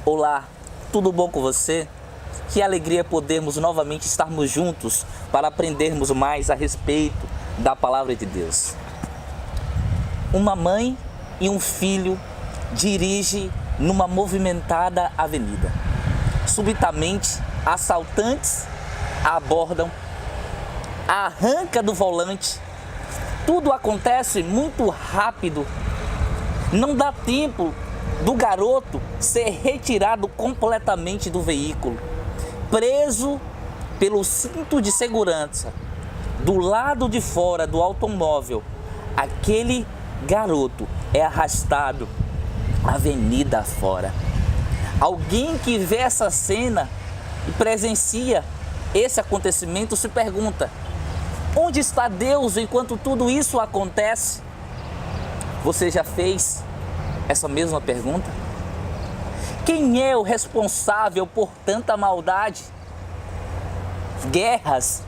Olá, tudo bom com você? Que alegria podermos novamente estarmos juntos para aprendermos mais a respeito da Palavra de Deus. Uma mãe e um filho dirigem numa movimentada avenida. Subitamente, assaltantes a abordam, arranca do volante. Tudo acontece muito rápido. Não dá tempo do garoto ser retirado completamente do veículo. Preso pelo cinto de segurança, do lado de fora do automóvel, aquele garoto é arrastado avenida fora. Alguém que vê essa cena e presencia esse acontecimento se pergunta: onde está Deus enquanto tudo isso acontece? Você já fez essa mesma pergunta? Quem é o responsável por tanta maldade? Guerras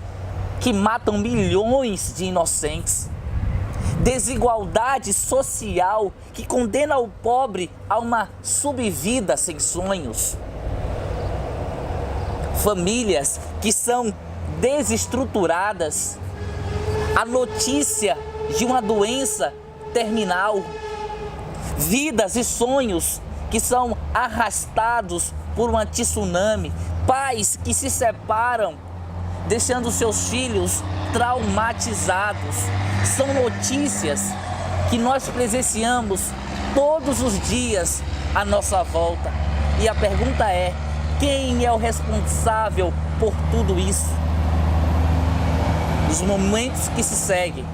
que matam milhões de inocentes. Desigualdade social que condena o pobre a uma subvida sem sonhos. Famílias que são desestruturadas. A notícia de uma doença terminal. Vidas e sonhos que são arrastados por um tsunami. Pais que se separam, deixando seus filhos traumatizados. São notícias que nós presenciamos todos os dias à nossa volta. E a pergunta é: quem é o responsável por tudo isso? Nos momentos que se seguem,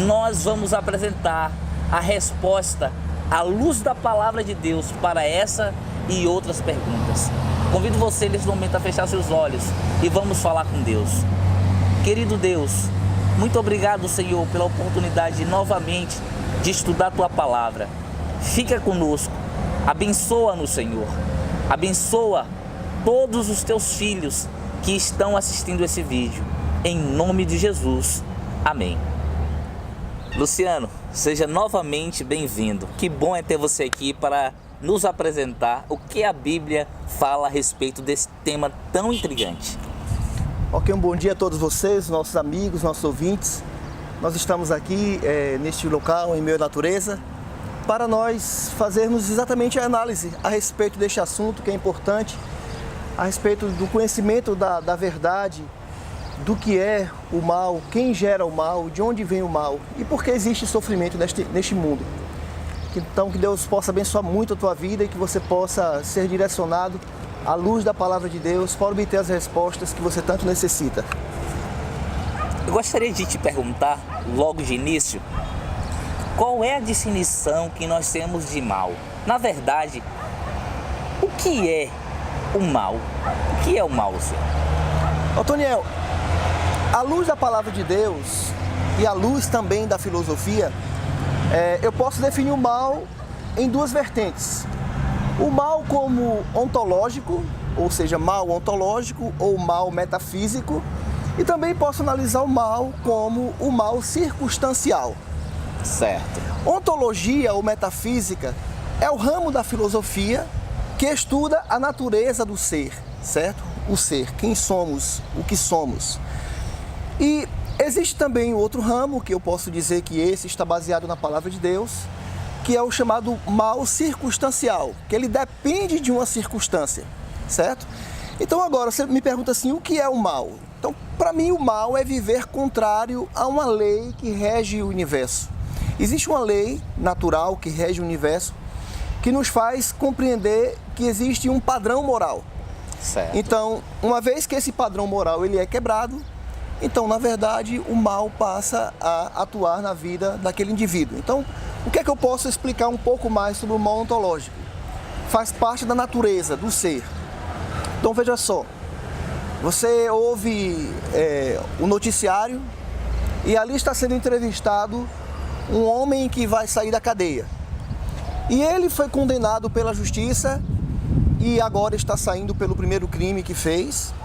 nós vamos apresentar a resposta à luz da Palavra de Deus para essa e outras perguntas. Convido você nesse momento a fechar seus olhos e vamos falar com Deus. Querido Deus, muito obrigado, Senhor, pela oportunidade novamente de estudar a Tua Palavra. Fica conosco, abençoa-nos, Senhor. Abençoa todos os Teus filhos que estão assistindo esse vídeo. Em nome de Jesus. Amém. Luciano, seja novamente bem-vindo. Que bom é ter você aqui para nos apresentar o que a Bíblia fala a respeito desse tema tão intrigante. Ok, um bom dia a todos vocês, nossos amigos, nossos ouvintes. Nós estamos aqui neste local, em meio à natureza, para nós fazermos exatamente a análise a respeito deste assunto que é importante, a respeito do conhecimento da verdade, do que é o mal, quem gera o mal, de onde vem o mal e por que existe sofrimento neste mundo. Então, que Deus possa abençoar muito a tua vida e que você possa ser direcionado à luz da Palavra de Deus para obter as respostas que você tanto necessita. Eu gostaria de te perguntar, logo de início, qual é a definição que nós temos de mal? Na verdade, o que é o mal? O que é o mal, senhor? Otoniel, à luz da Palavra de Deus e à luz também da filosofia, eu posso definir o mal em duas vertentes. O mal como ontológico, ou seja, mal ontológico ou mal metafísico, e também posso analisar o mal como o mal circunstancial. Certo. Ontologia ou metafísica é o ramo da filosofia que estuda a natureza do ser, certo? O ser, quem somos, o que somos. E existe também outro ramo, que eu posso dizer que esse está baseado na Palavra de Deus, que é o chamado mal circunstancial, que ele depende de uma circunstância, certo? Então agora você me pergunta assim, o que é o mal? Então, para mim o mal é viver contrário a uma lei que rege o universo. Existe uma lei natural que rege o universo, que nos faz compreender que existe um padrão moral. Certo. Então, uma vez que esse padrão moral ele é quebrado, então, na verdade, o mal passa a atuar na vida daquele indivíduo. Então, o que é que eu posso explicar um pouco mais sobre o mal ontológico? Faz parte da natureza, do ser. Então, veja só, você ouve o noticiário e ali está sendo entrevistado um homem que vai sair da cadeia. E ele foi condenado pela justiça e agora está saindo pelo primeiro crime que fez.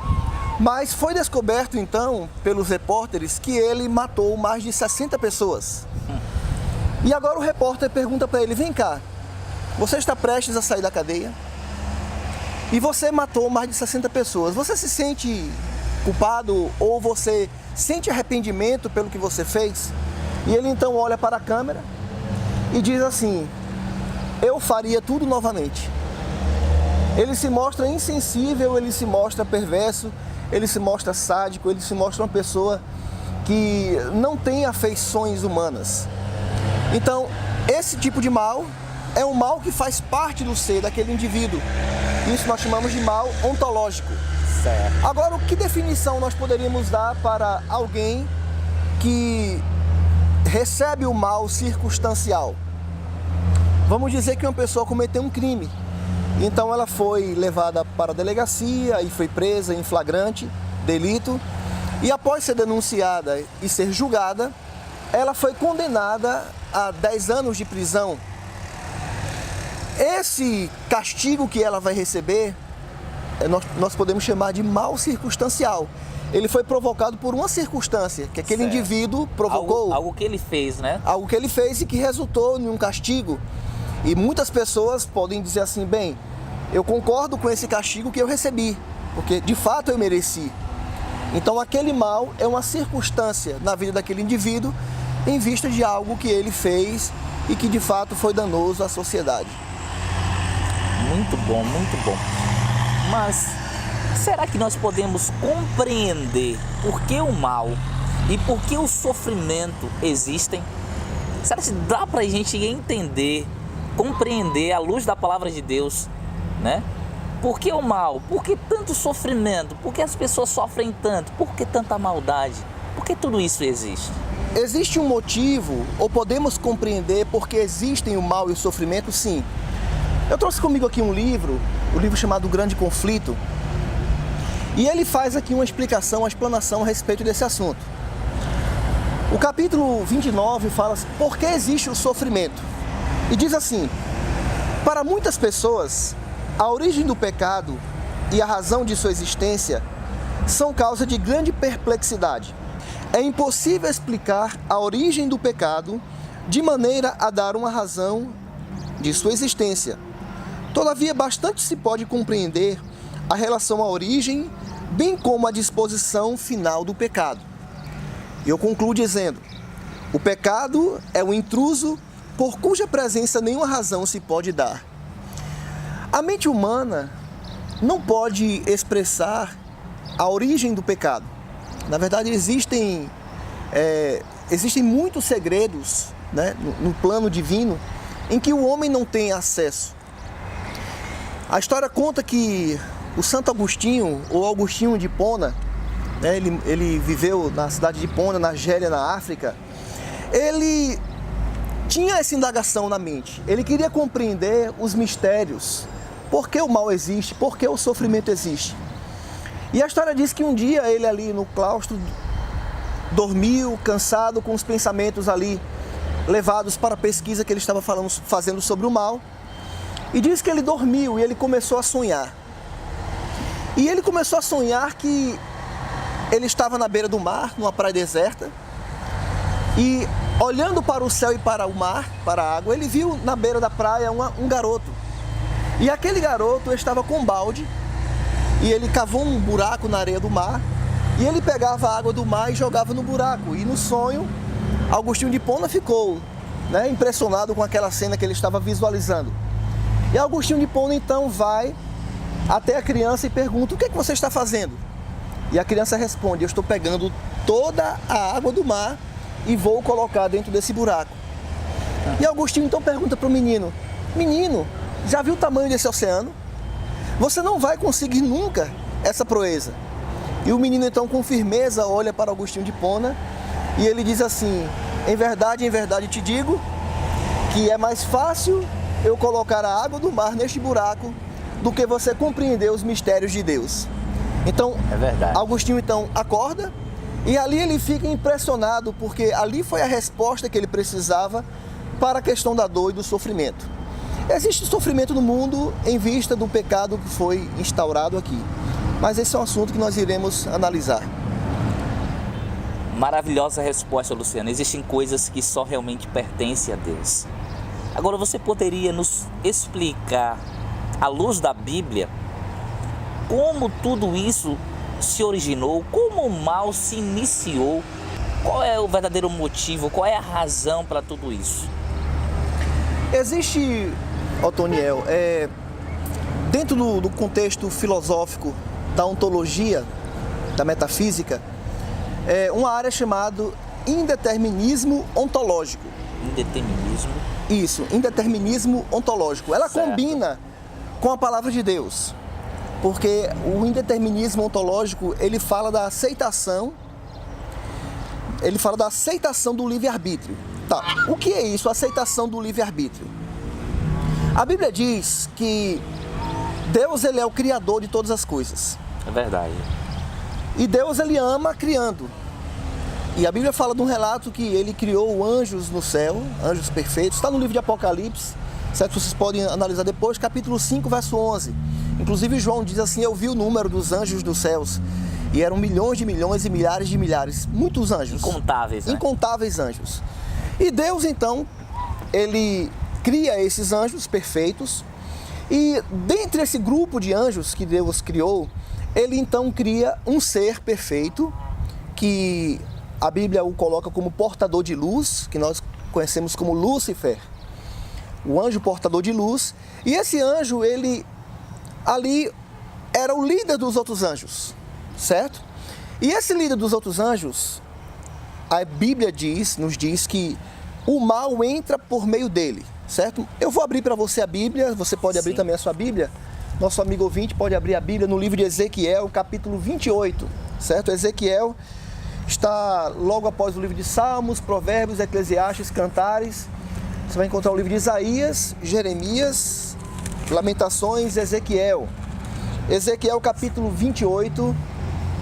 Mas foi descoberto então pelos repórteres que ele matou mais de 60 pessoas. E agora o repórter pergunta para ele, vem cá, você está prestes a sair da cadeia? e você matou mais de 60 pessoas. Você se sente culpado ou você sente arrependimento pelo que você fez? E ele então olha para a câmera e diz assim: eu faria tudo novamente. Ele se mostra insensível, ele se mostra perverso, ele se mostra sádico, ele se mostra uma pessoa que não tem afeições humanas. Então, esse tipo de mal é um mal que faz parte do ser daquele indivíduo. Isso nós chamamos de mal ontológico. Certo. Agora, que definição nós poderíamos dar para alguém que recebe o mal circunstancial? Vamos dizer que uma pessoa cometeu um crime. Então ela foi levada para a delegacia e foi presa em flagrante delito. E após ser denunciada e ser julgada, ela foi condenada a 10 anos de prisão. Esse castigo que ela vai receber, nós podemos chamar de mal circunstancial. Ele foi provocado por uma circunstância que aquele indivíduo provocou. Algo que ele fez, né? Algo que ele fez e que resultou em um castigo. E muitas pessoas podem dizer assim: bem, eu concordo com esse castigo que eu recebi, porque de fato eu mereci. Então aquele mal é uma circunstância na vida daquele indivíduo em vista de algo que ele fez e que de fato foi danoso à sociedade. Muito bom, muito bom. Mas será que nós podemos compreender por que o mal e por que o sofrimento existem? Será que dá pra gente entender, compreender à luz da palavra de Deus, né? Por que o mal? Por que tanto sofrimento? Por que as pessoas sofrem tanto? Por que tanta maldade? Por que tudo isso existe? Existe um motivo, ou podemos compreender por que existem o mal e o sofrimento? Sim. Eu trouxe comigo aqui um livro chamado O Grande Conflito, e ele faz aqui uma explicação, uma explanação a respeito desse assunto. O capítulo 29 fala por que existe o sofrimento. E diz assim: para muitas pessoas, a origem do pecado e a razão de sua existência são causa de grande perplexidade. É impossível explicar a origem do pecado de maneira a dar uma razão de sua existência. Todavia, bastante se pode compreender a relação à origem, bem como a disposição final do pecado. E eu concluo dizendo: o pecado é o intruso por cuja presença nenhuma razão se pode dar. A mente humana não pode expressar a origem do pecado. Na verdade, existem muitos segredos, né, no plano divino em que o homem não tem acesso. A história conta que o Santo Agostinho, ou Agostinho de Hipona, né, ele viveu na cidade de Hipona, na Argélia, na África. Ele tinha essa indagação na mente. Ele queria compreender os mistérios. Por que o mal existe? Por que o sofrimento existe? E a história diz que um dia ele ali no claustro dormiu, cansado, com os pensamentos ali levados para a pesquisa que ele estava fazendo sobre o mal. E diz que ele dormiu e ele começou a sonhar. E ele começou a sonhar que ele estava na beira do mar, numa praia deserta. E olhando para o céu e para o mar, para a água, ele viu na beira da praia um garoto. E aquele garoto estava com um balde e ele cavou um buraco na areia do mar e ele pegava a água do mar e jogava no buraco. E no sonho, Agostinho de Hipona ficou, né, impressionado com aquela cena que ele estava visualizando. E Agostinho de Hipona então vai até a criança e pergunta: o que é que você está fazendo? E a criança responde: eu estou pegando toda a água do mar e vou colocar dentro desse buraco. E Agostinho então pergunta para o menino: menino, já viu o tamanho desse oceano? Você não vai conseguir nunca essa proeza. E o menino então com firmeza olha para Agostinho de Hipona e ele diz assim: em verdade te digo que é mais fácil eu colocar a água do mar neste buraco do que você compreender os mistérios de Deus. Então, é verdade. Agostinho então acorda e ali ele fica impressionado, porque ali foi a resposta que ele precisava para a questão da dor e do sofrimento. Existe sofrimento no mundo em vista do pecado que foi instaurado aqui, mas esse é um assunto que nós iremos analisar. Maravilhosa resposta, Luciano. Existem coisas que só realmente pertencem a Deus. Agora, você poderia nos explicar, à luz da Bíblia, como tudo isso se originou, como o mal se iniciou, qual é o verdadeiro motivo, qual é a razão para tudo isso? Existe, Otoniel, dentro do contexto filosófico da ontologia, da metafísica, uma área chamada indeterminismo ontológico. Indeterminismo? Isso, indeterminismo ontológico. Ela Certo. combina com a palavra de Deus, porque o indeterminismo ontológico, ele fala da aceitação do livre-arbítrio. Tá, o que é isso, a aceitação do livre-arbítrio? A Bíblia diz que Deus, ele é o criador de todas as coisas. É verdade. E Deus, ele ama criando. E a Bíblia fala de um relato que ele criou anjos no céu, anjos perfeitos. Está no livro de Apocalipse, certo? Vocês podem analisar depois, capítulo 5, verso 11. Inclusive João diz assim, eu vi o número dos anjos dos céus. E eram milhões de milhões e milhares de milhares. Muitos anjos. Incontáveis, né? Incontáveis anjos. E Deus, então, ele cria esses anjos perfeitos. E dentre esse grupo de anjos que Deus criou, ele então cria um ser perfeito, que a Bíblia o coloca como portador de luz, que nós conhecemos como Lúcifer, o anjo portador de luz. E esse anjo, ele ali era o líder dos outros anjos, certo? E esse líder dos outros anjos, a Bíblia nos diz que o mal entra por meio dele, certo? Eu vou abrir para você a Bíblia, você pode abrir também a sua Bíblia. Nosso amigo ouvinte pode abrir a Bíblia no livro de Ezequiel, capítulo 28, certo? Ezequiel está logo após o livro de Salmos, Provérbios, Eclesiastes, Cantares. Você vai encontrar o livro de Isaías, Jeremias, Lamentações, Ezequiel. Ezequiel, capítulo 28,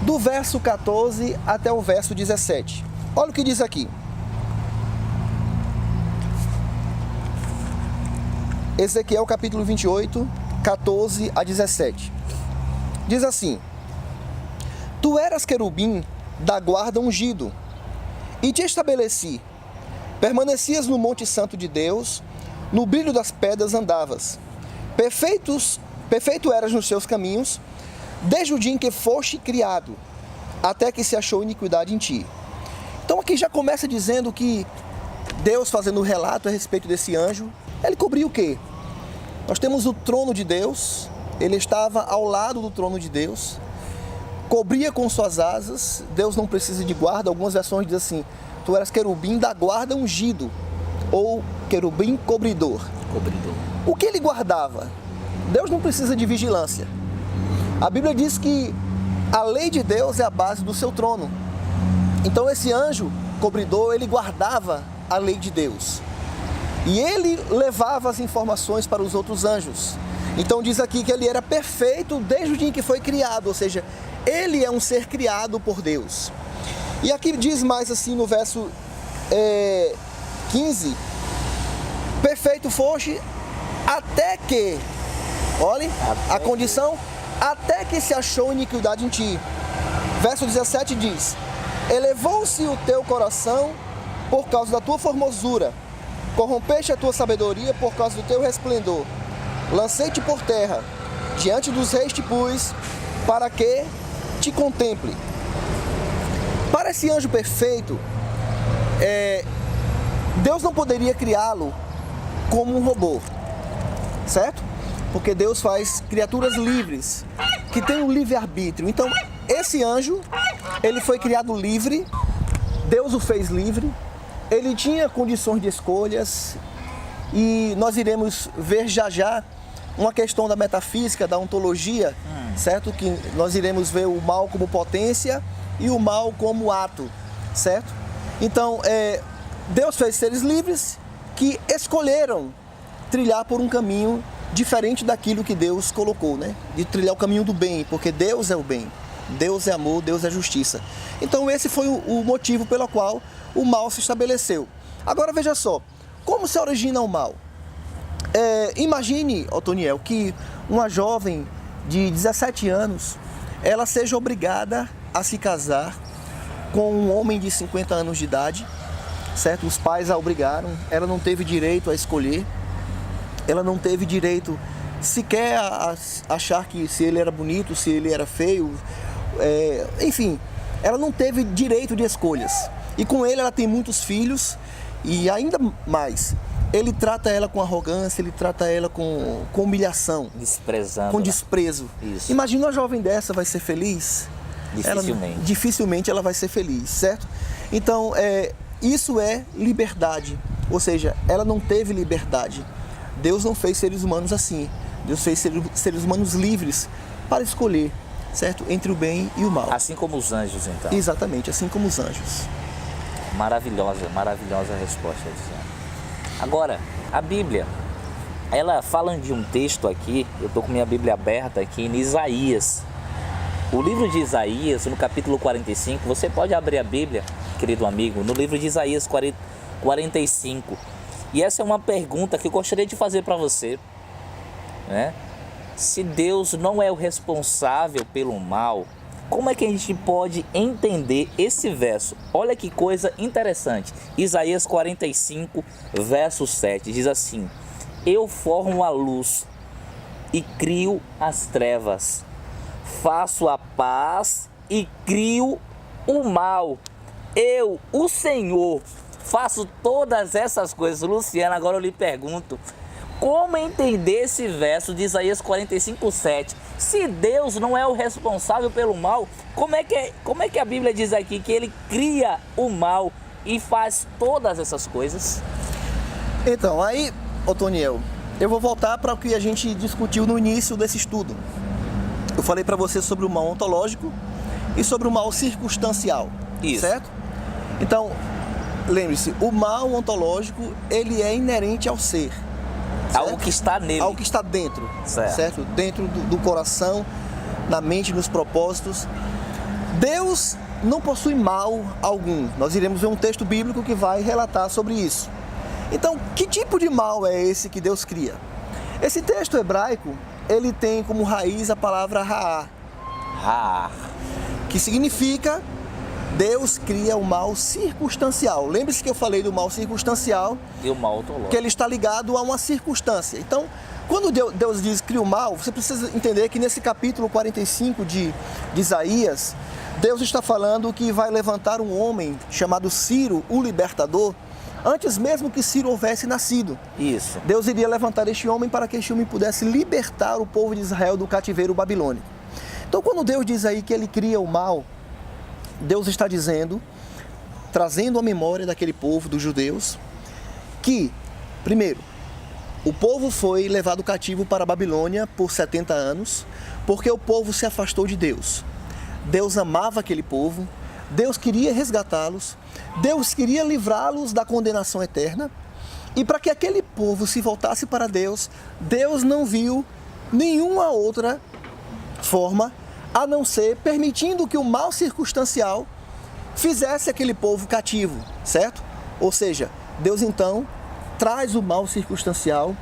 do verso 14 até o verso 17. Olha o que diz aqui. Ezequiel, capítulo 28, 14 a 17. Diz assim: Tu eras querubim da guarda ungido, e te estabeleci. Permanecias no monte santo de Deus, no brilho das pedras andavas. Perfeito eras nos seus caminhos, desde o dia em que foste criado, até que se achou iniquidade em ti. Então aqui já começa dizendo que Deus, fazendo um relato a respeito desse anjo, ele cobria o quê? Nós temos o trono de Deus, ele estava ao lado do trono de Deus, cobria com suas asas. Deus não precisa de guarda. Algumas versões dizem assim: tu eras querubim da guarda ungido, ou querubim cobridor. O que ele guardava? Deus não precisa de vigilância. A Bíblia diz que a lei de Deus é a base do seu trono. Então esse anjo cobridor, ele guardava a lei de Deus. E ele levava as informações para os outros anjos. Então diz aqui que ele era perfeito desde o dia em que foi criado, ou seja, ele é um ser criado por Deus. E aqui diz mais assim no verso 15: perfeito foste até que, olhe a condição, até que se achou iniquidade em ti. Verso 17 diz: elevou-se o teu coração por causa da tua formosura, corrompeste a tua sabedoria por causa do teu resplendor. Lancei-te por terra, diante dos reis te pus, para que te contemple. Para esse anjo perfeito, Deus não poderia criá-lo como um robô, certo? Porque Deus faz criaturas livres, que têm um livre-arbítrio. Então, esse anjo, ele foi criado livre, Deus o fez livre, ele tinha condições de escolhas, e nós iremos ver já uma questão da metafísica, da ontologia, certo? Que nós iremos ver o mal como potência e o mal como ato, certo? Então, Deus fez seres livres que escolheram trilhar por um caminho diferente daquilo que Deus colocou, né? De trilhar o caminho do bem, porque Deus é o bem, Deus é amor, Deus é justiça. Então esse foi o motivo pelo qual o mal se estabeleceu. Agora veja só, como se origina o mal? Imagine, Otoniel, que uma jovem de 17 anos, ela seja obrigada a se casar com um homem de 50 anos de idade, certo? Os pais a obrigaram, ela não teve direito a escolher, ela não teve direito sequer achar que se ele era bonito, se ele era feio, enfim, ela não teve direito de escolhas. E com ele ela tem muitos filhos e ainda mais, ele trata ela com arrogância, ele trata ela com humilhação. Desprezando. Com desprezo. Isso. Imagina uma jovem dessa vai ser feliz? Dificilmente ela vai ser feliz, certo? Então, isso é liberdade. Ou seja, ela não teve liberdade. Deus não fez seres humanos assim. Deus fez seres humanos livres para escolher, certo? Entre o bem e o mal. Assim como os anjos, então. Exatamente, assim como os anjos. Maravilhosa resposta, Luciano. Agora, a Bíblia, ela fala de um texto aqui, eu estou com minha Bíblia aberta aqui, em Isaías. O livro de Isaías, no capítulo 45, você pode abrir a Bíblia, querido amigo, no livro de Isaías 45. E essa é uma pergunta que eu gostaria de fazer para você, né? Se Deus não é o responsável pelo mal, como é que a gente pode entender esse verso? Olha que coisa interessante. Isaías 45, verso 7, diz assim: eu formo a luz e crio as trevas, faço a paz e crio o mal. Eu, o Senhor, faço todas essas coisas. Luciano, agora eu lhe pergunto, como entender esse verso de Isaías 45, 7? Se Deus não é o responsável pelo mal, como é que a Bíblia diz aqui que Ele cria o mal e faz todas essas coisas? Então, aí, Otoniel, eu vou voltar para o que a gente discutiu no início desse estudo. Eu falei para você sobre o mal ontológico e sobre o mal circunstancial. Isso. Certo? Então, lembre-se, o mal ontológico, ele é inerente ao ser. Certo? Algo que está nele. Algo que está dentro, certo? Dentro do coração, na mente, nos propósitos. Deus não possui mal algum. Nós iremos ver um texto bíblico que vai relatar sobre isso. Então, que tipo de mal é esse que Deus cria? Esse texto hebraico, ele tem como raiz a palavra ra'ar, que significa Deus cria o mal circunstancial. Lembre-se que eu falei do mal circunstancial e o mal ontológico, que ele está ligado a uma circunstância. Então, quando Deus diz cria o mal, você precisa entender que nesse capítulo 45 de Isaías, Deus está falando que vai levantar um homem chamado Ciro, o libertador, antes mesmo que Ciro houvesse nascido. Isso. Deus iria levantar este homem para que este homem pudesse libertar o povo de Israel do cativeiro babilônico. Então, quando Deus diz aí que ele cria o mal, Deus está dizendo, trazendo a memória daquele povo, dos judeus, que, primeiro, o povo foi levado cativo para a Babilônia por 70 anos, porque o povo se afastou de Deus. Deus amava aquele povo, Deus queria resgatá-los, Deus queria livrá-los da condenação eterna, e para que aquele povo se voltasse para Deus, Deus não viu nenhuma outra forma a não ser permitindo que o mal circunstancial fizesse aquele povo cativo, certo? Ou seja, Deus então traz o mal circunstancial,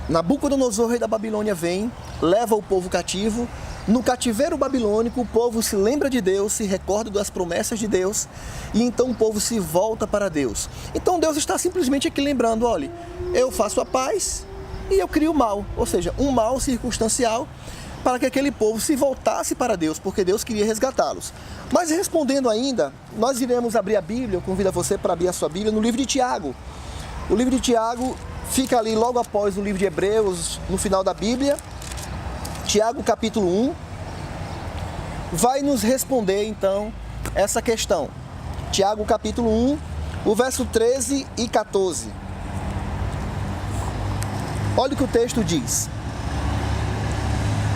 Nabucodonosor, rei da Babilônia, vem, leva o povo cativo, no cativeiro babilônico o povo se lembra de Deus, se recorda das promessas de Deus, e então o povo se volta para Deus. Então Deus está simplesmente aqui lembrando, olha, eu faço a paz e eu crio o mal, ou seja, um mal circunstancial, para que aquele povo se voltasse para Deus, porque Deus queria resgatá-los. Mas respondendo ainda, nós iremos abrir a Bíblia, eu convido você para abrir a sua Bíblia no livro de Tiago. O livro de Tiago fica ali logo após o livro de Hebreus, no final da Bíblia. Tiago capítulo 1 vai nos responder então essa questão. Tiago capítulo 1, o verso 13 e 14. Olha o que o texto diz.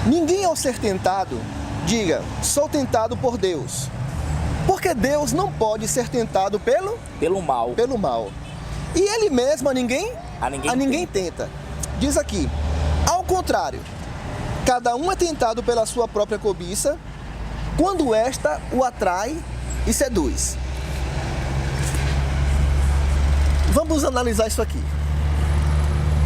Ninguém ao ser tentado, diga, sou tentado por Deus. Porque Deus não pode ser tentado pelo mal. E Ele mesmo a ninguém tenta. Diz aqui, ao contrário, cada um é tentado pela sua própria cobiça, quando esta o atrai e seduz. Vamos analisar isso aqui.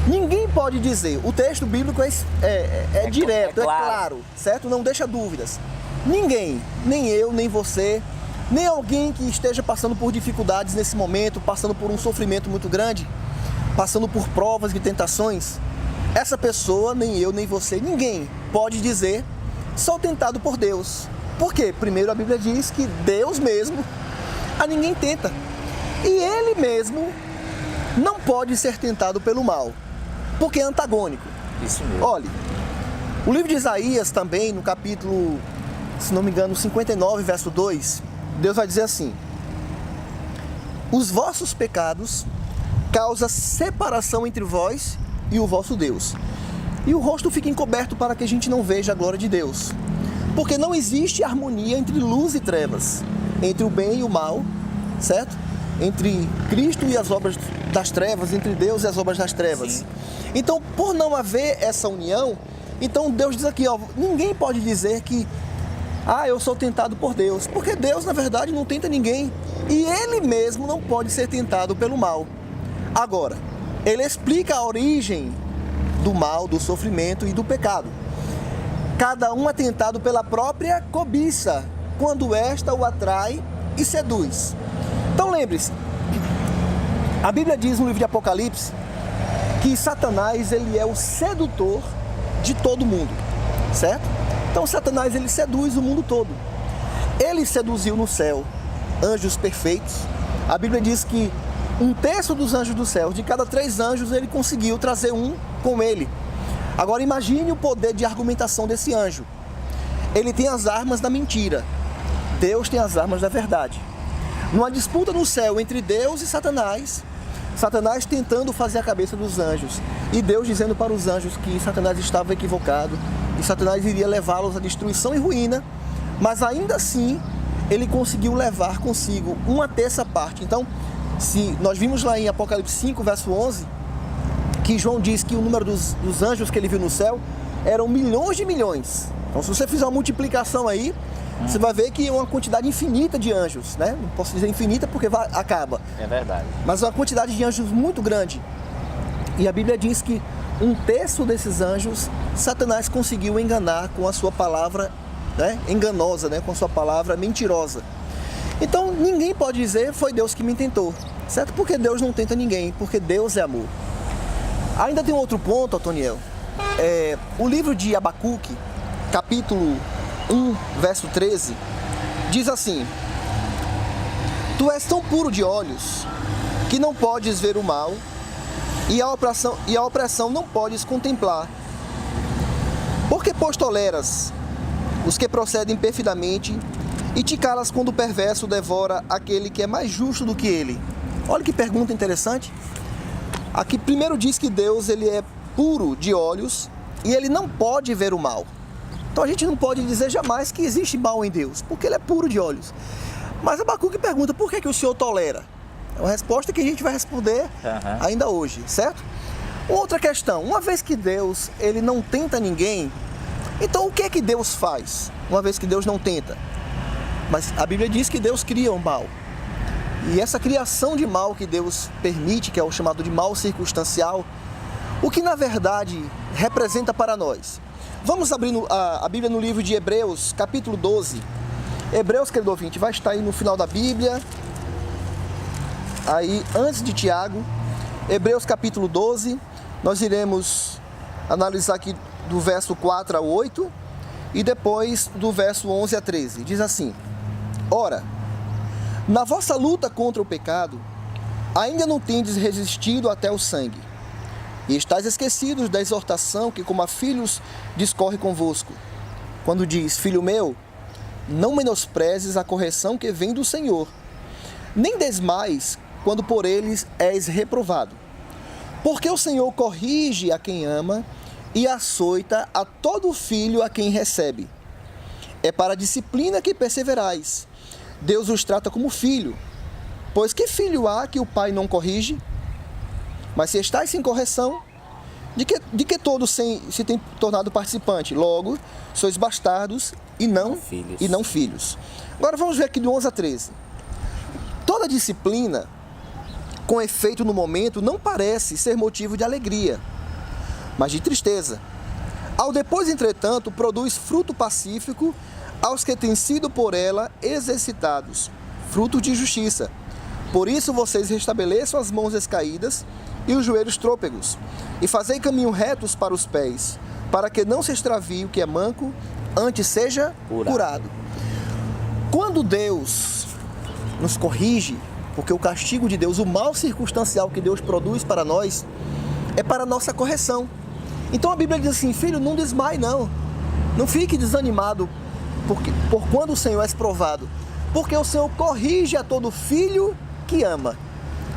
Ninguém pode dizer, o texto bíblico é direto, é claro, certo? Não deixa dúvidas. Ninguém, nem eu, nem você, nem alguém que esteja passando por dificuldades nesse momento, passando por um sofrimento muito grande, passando por provas e tentações, essa pessoa, nem eu, nem você, ninguém pode dizer, sou tentado por Deus. Por quê? Primeiro a Bíblia diz que Deus mesmo a ninguém tenta. E Ele mesmo não pode ser tentado pelo mal, porque é antagônico. Isso mesmo. Olha, o livro de Isaías também, no capítulo, se não me engano, 59, verso 2, Deus vai dizer assim: os vossos pecados causam separação entre vós e o vosso Deus, e o rosto fica encoberto para que a gente não veja a glória de Deus. Porque não existe harmonia entre luz e trevas, entre o bem e o mal, certo? Entre Cristo e as obras das trevas, entre Deus e as obras das trevas. Sim. Então, por não haver essa união, então Deus diz aqui, ó, ninguém pode dizer que eu sou tentado por Deus, porque Deus, na verdade, não tenta ninguém, e Ele mesmo não pode ser tentado pelo mal. Agora, Ele explica a origem do mal, do sofrimento e do pecado. Cada um é tentado pela própria cobiça, quando esta o atrai e seduz. Então lembre-se, a Bíblia diz no livro de Apocalipse que Satanás, ele é o sedutor de todo mundo, certo? Então Satanás, ele seduz o mundo todo. Ele seduziu no céu anjos perfeitos. A Bíblia diz que 1/3 dos anjos do céu, de cada 3 anjos, ele conseguiu trazer um com ele. Agora imagine o poder de argumentação desse anjo. Ele tem as armas da mentira. Deus tem as armas da verdade. Numa disputa no céu entre Deus e Satanás, Satanás tentando fazer a cabeça dos anjos, e Deus dizendo para os anjos que Satanás estava equivocado, e Satanás iria levá-los à destruição e ruína, mas ainda assim ele conseguiu levar consigo 1/3 parte. Então, se nós vimos lá em Apocalipse 5, verso 11, que João diz que o número dos anjos que ele viu no céu eram milhões de milhões. Então, se você fizer uma multiplicação aí, você vai ver que é uma quantidade infinita de anjos, né? Não posso dizer infinita porque acaba. É verdade. Mas é uma quantidade de anjos muito grande. E a Bíblia diz que 1/3 desses anjos, Satanás conseguiu enganar com a sua palavra, né, enganosa, né, com a sua palavra mentirosa. Então, ninguém pode dizer, foi Deus que me tentou, certo? Porque Deus não tenta ninguém, porque Deus é amor. Ainda tem um outro ponto, Otoniel. O livro de Abacuque, capítulo 1, verso 13, diz assim: tu és tão puro de olhos que não podes ver o mal, e a opressão não podes contemplar. Porque pois toleras os que procedem perfidamente e te calas quando o perverso devora aquele que é mais justo do que ele. Olha que pergunta interessante. Aqui primeiro diz que Deus, ele é puro de olhos e ele não pode ver o mal. Então a gente não pode dizer jamais que existe mal em Deus, porque ele é puro de olhos. Mas Abacuque pergunta, por que o Senhor tolera? É uma resposta que a gente vai responder ainda hoje, certo? Outra questão, uma vez que Deus, ele não tenta ninguém, então o que é que Deus faz, uma vez que Deus não tenta? Mas a Bíblia diz que Deus cria o mal. E essa criação de mal que Deus permite, que é o chamado de mal circunstancial, o que na verdade representa para nós? Vamos abrir a Bíblia no livro de Hebreus, capítulo 12. Hebreus, querido ouvinte, vai estar aí no final da Bíblia, aí antes de Tiago. Hebreus, capítulo 12, nós iremos analisar aqui do verso 4 ao 8 e depois do verso 11 a 13. Diz assim: ora, na vossa luta contra o pecado, ainda não tendes resistido até o sangue, e estáis esquecidos da exortação que, como a filhos, discorre convosco, quando diz: filho meu, não menosprezes a correção que vem do Senhor, nem desmais quando por eles és reprovado. Porque o Senhor corrige a quem ama e açoita a todo filho a quem recebe. É para a disciplina que perseverais. Deus os trata como filho. Pois que filho há que o pai não corrige? Mas se estáis sem correção, de que todos se têm tornado participante? Logo, sois bastardos e não filhos. Agora vamos ver aqui do 11 a 13. Toda disciplina, com efeito no momento, não parece ser motivo de alegria, mas de tristeza. Ao depois, entretanto, produz fruto pacífico aos que têm sido por ela exercitados, fruto de justiça, Por isso vocês restabeleçam as mãos descaídas e os joelhos trôpegos, e fazei caminho retos para os pés, para que não se extravie o que é manco, antes seja curado. Quando Deus nos corrige, porque o castigo de Deus, o mal circunstancial que Deus produz para nós, é para a nossa correção. Então a Bíblia diz assim: filho, não desmaie não. Não fique desanimado por quando o Senhor é provado, porque o Senhor corrige a todo filho que ama.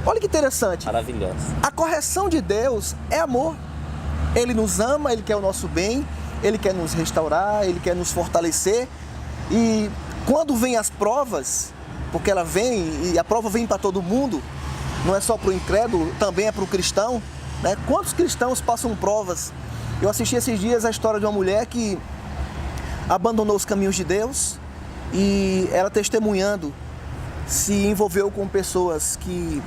Olha que interessante. Maravilhoso. A correção de Deus é amor. Ele nos ama, Ele quer o nosso bem, Ele quer nos restaurar, Ele quer nos fortalecer. E quando vem as provas, porque ela vem, e a prova vem para todo mundo, não é só para o incrédulo, também é para o cristão, né? Quantos cristãos passam provas? Eu assisti esses dias a história de uma mulher que abandonou os caminhos de Deus e ela, testemunhando, se envolveu com pessoas que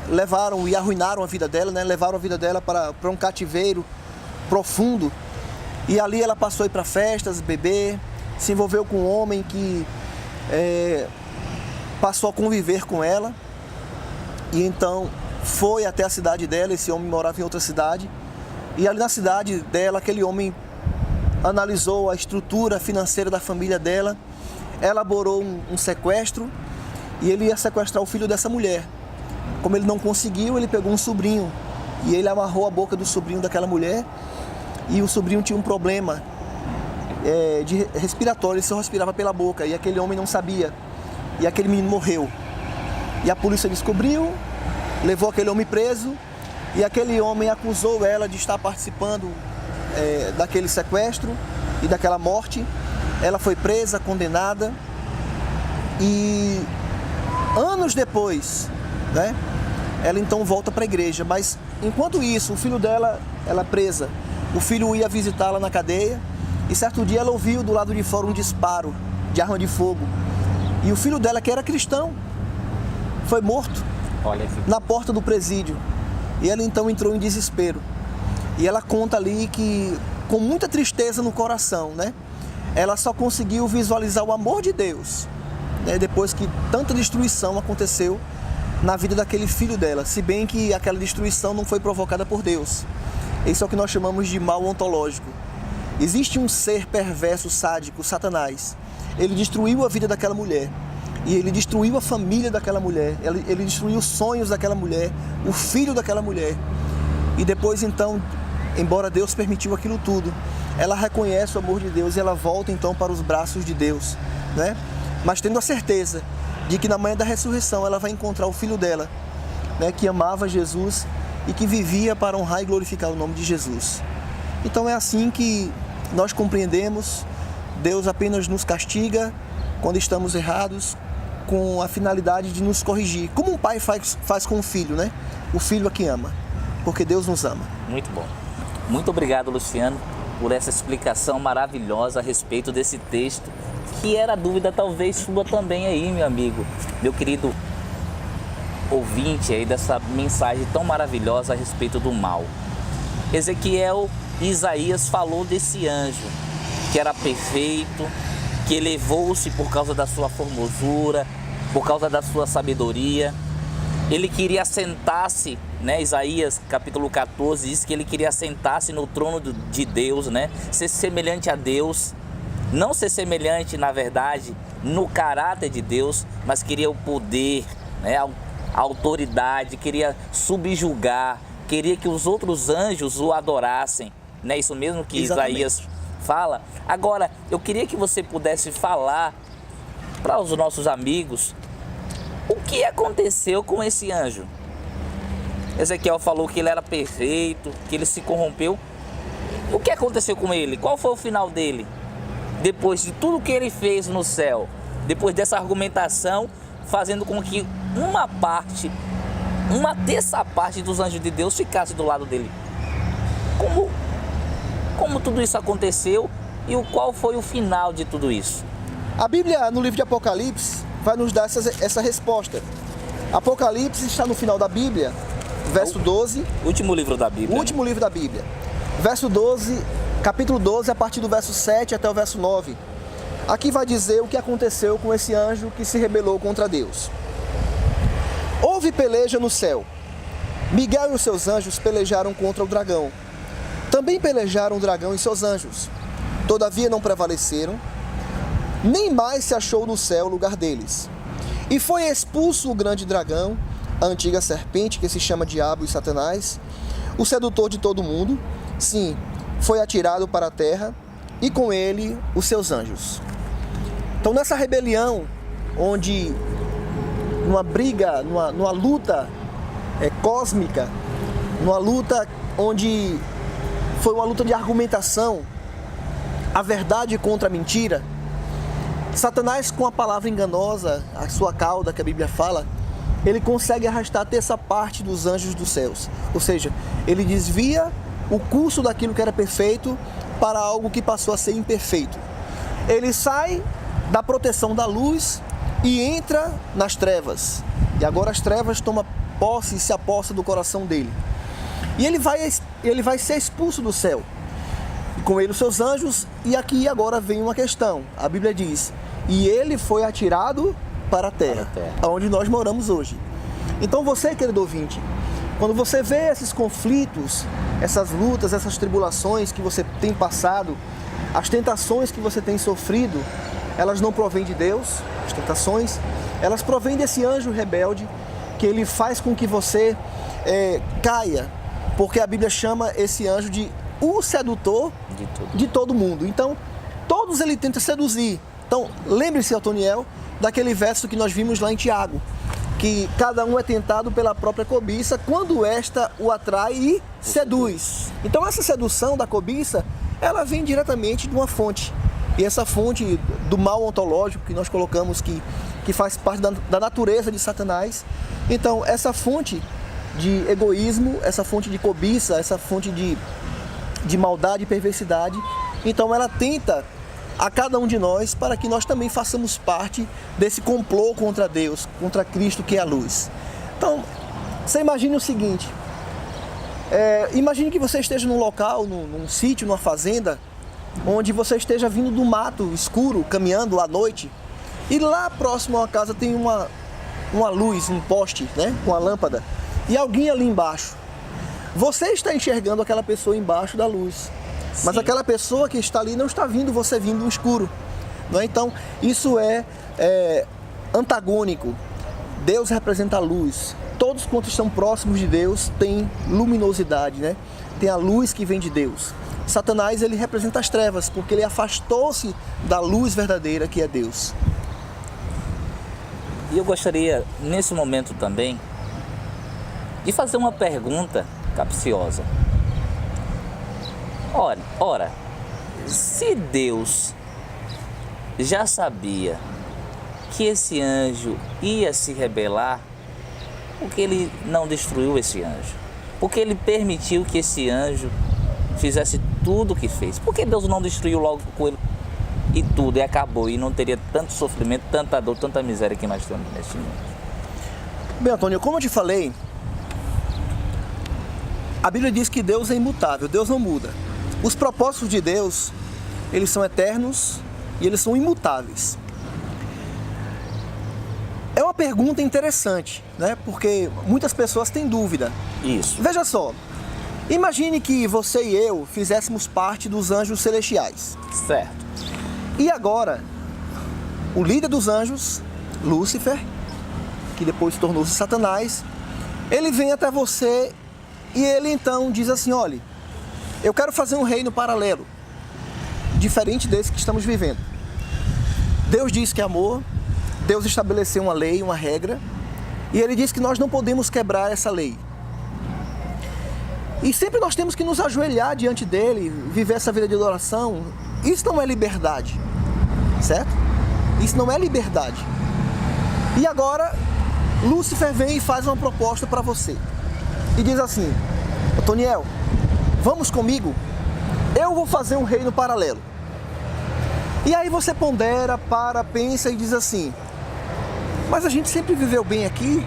levaram e arruinaram a vida dela, né? Levaram a vida dela para um cativeiro profundo. E ali ela passou a ir para festas, beber, se envolveu com um homem que passou a conviver com ela. E então foi até a cidade dela. Esse homem morava em outra cidade. E ali na cidade dela, aquele homem analisou a estrutura financeira da família dela, elaborou um sequestro, e ele ia sequestrar o filho dessa mulher. Como ele não conseguiu, ele pegou um sobrinho e ele amarrou a boca do sobrinho daquela mulher, e o sobrinho tinha um problema de respiratório, ele só respirava pela boca, e aquele homem não sabia, e aquele menino morreu. E a polícia descobriu, levou aquele homem preso, e aquele homem acusou ela de estar participando daquele sequestro e daquela morte. Ela foi presa, condenada, e anos depois, né, ela então volta para a igreja. Mas enquanto isso, o filho dela, ela presa, o filho ia visitá-la na cadeia, e certo dia ela ouviu do lado de fora um disparo de arma de fogo, e o filho dela, que era cristão, foi morto na porta do presídio. E ela então entrou em desespero, e ela conta ali que, com muita tristeza no coração, né, ela só conseguiu visualizar o amor de Deus, né, depois que tanta destruição aconteceu na vida daquele filho dela, se bem que aquela destruição não foi provocada por Deus. Isso é o que nós chamamos de mal ontológico. Existe um ser perverso, sádico, Satanás. Ele destruiu a vida daquela mulher, e ele destruiu a família daquela mulher, ele destruiu os sonhos daquela mulher, o filho daquela mulher. E depois então, embora Deus permitiu aquilo tudo, ela reconhece o amor de Deus e ela volta então para os braços de Deus, né? Mas tendo a certeza de que na manhã da ressurreição ela vai encontrar o filho dela, né, que amava Jesus e que vivia para honrar e glorificar o nome de Jesus. Então é assim que nós compreendemos. Deus apenas nos castiga quando estamos errados, com a finalidade de nos corrigir, como um pai faz com o filho, né? O filho a quem ama, porque Deus nos ama. Muito bom. Muito obrigado, Luciano, por essa explicação maravilhosa a respeito desse texto, que era dúvida talvez sua também aí, meu amigo, meu querido ouvinte aí dessa mensagem tão maravilhosa a respeito do mal. Ezequiel e Isaías falou desse anjo que era perfeito, que elevou-se por causa da sua formosura, por causa da sua sabedoria. Ele queria assentar-se, né? Isaías capítulo 14 diz que ele queria assentar-se no trono de Deus, né? Ser semelhante a Deus, não ser semelhante, na verdade, no caráter de Deus, mas queria o poder, né? A autoridade, queria subjugar, queria que os outros anjos o adorassem, né? Isso mesmo que Exatamente. Isaías fala. Agora, eu queria que você pudesse falar para os nossos amigos o que aconteceu com esse anjo. Ezequiel falou que ele era perfeito, que ele se corrompeu. O que aconteceu com ele? Qual foi o final dele? Depois de tudo que ele fez no céu, depois dessa argumentação, fazendo com que uma terça parte dos anjos de Deus ficasse do lado dele. Como tudo isso aconteceu e qual foi o final de tudo isso? A Bíblia, no livro de Apocalipse, vai nos dar essa resposta. Apocalipse está no final da Bíblia, verso 12. Último livro da Bíblia. Último livro da Bíblia. Verso 12, capítulo 12, a partir do verso 7 até o verso 9. Aqui vai dizer o que aconteceu com esse anjo que se rebelou contra Deus. Houve peleja no céu. Miguel e os seus anjos pelejaram contra o dragão. Também pelejaram o dragão e seus anjos. Todavia não prevaleceram, nem mais se achou no céu o lugar deles. E foi expulso o grande dragão, a antiga serpente, que se chama Diabo e Satanás, o sedutor de todo mundo. Sim, foi atirado para a terra, e com ele os seus anjos. Então, nessa rebelião, onde numa briga, numa luta cósmica, numa luta onde foi uma luta de argumentação, a verdade contra a mentira, Satanás, com a palavra enganosa, a sua cauda que a Bíblia fala, ele consegue arrastar a terça parte dos anjos dos céus. Ou seja, ele desvia o curso daquilo que era perfeito para algo que passou a ser imperfeito. Ele sai da proteção da luz e entra nas trevas. E agora as trevas tomam posse e se apossam do coração dele. E ele vai ser expulso do céu. E com ele os seus anjos. E aqui agora vem uma questão. A Bíblia diz: e ele foi atirado para a terra, onde nós moramos hoje. Então você, querido ouvinte, quando você vê esses conflitos, essas lutas, essas tribulações que você tem passado, as tentações que você tem sofrido, elas não provêm de Deus, as tentações, elas provêm desse anjo rebelde, que ele faz com que você caia, porque a Bíblia chama esse anjo de o sedutor de todo mundo. Então, todos ele tenta seduzir. Então, lembre-se, Otoniel, daquele verso que nós vimos lá em Tiago, que cada um é tentado pela própria cobiça, quando esta o atrai e seduz. Então, essa sedução da cobiça, ela vem diretamente de uma fonte. E essa fonte do mal ontológico que nós colocamos, que faz parte da natureza de Satanás. Então, essa fonte de egoísmo, essa fonte de cobiça, essa fonte de maldade e perversidade, então ela tenta a cada um de nós para que nós também façamos parte desse complô contra Deus, contra Cristo, que é a luz. Então, você imagine o seguinte, imagine que você esteja num local, num sítio, numa fazenda, onde você esteja vindo do mato escuro, caminhando à noite, e lá próximo à casa tem uma luz, um poste, né, com a lâmpada, e alguém ali embaixo. Você está enxergando aquela pessoa embaixo da luz, mas aquela pessoa que está ali não está vindo você vindo no escuro. Não é? Então, isso é antagônico. Deus representa a luz. Todos quantos estão próximos de Deus têm luminosidade, né? Tem a luz que vem de Deus. Satanás, ele representa as trevas, porque ele afastou-se da luz verdadeira que é Deus. E eu gostaria, nesse momento também, de fazer uma pergunta capciosa. Ora, se Deus já sabia que esse anjo ia se rebelar, por que ele não destruiu esse anjo? Por que ele permitiu que esse anjo fizesse tudo o que fez? Por que Deus não destruiu logo com ele e tudo, e acabou, e não teria tanto sofrimento, tanta dor, tanta miséria que nós temos neste mundo? Bem, Antônio, como eu te falei, a Bíblia diz que Deus é imutável, Deus não muda. Os propósitos de Deus, eles são eternos e eles são imutáveis. É uma pergunta interessante, né? Porque muitas pessoas têm dúvida. Isso. Veja só, imagine que você e eu fizéssemos parte dos anjos celestiais. Certo. E agora, o líder dos anjos, Lúcifer, que depois tornou-se Satanás, ele vem até você e ele então diz assim: olha, eu quero fazer um reino paralelo, diferente desse que estamos vivendo. Deus diz que é amor, Deus estabeleceu uma lei, uma regra, e Ele diz que nós não podemos quebrar essa lei. E sempre nós temos que nos ajoelhar diante dEle, viver essa vida de adoração. Isso não é liberdade, certo? Isso não é liberdade. E agora, Lúcifer vem e faz uma proposta para você. E diz assim: Otoniel, vamos comigo? Eu vou fazer um reino paralelo. E aí você pondera, pensa e diz assim: mas a gente sempre viveu bem aqui,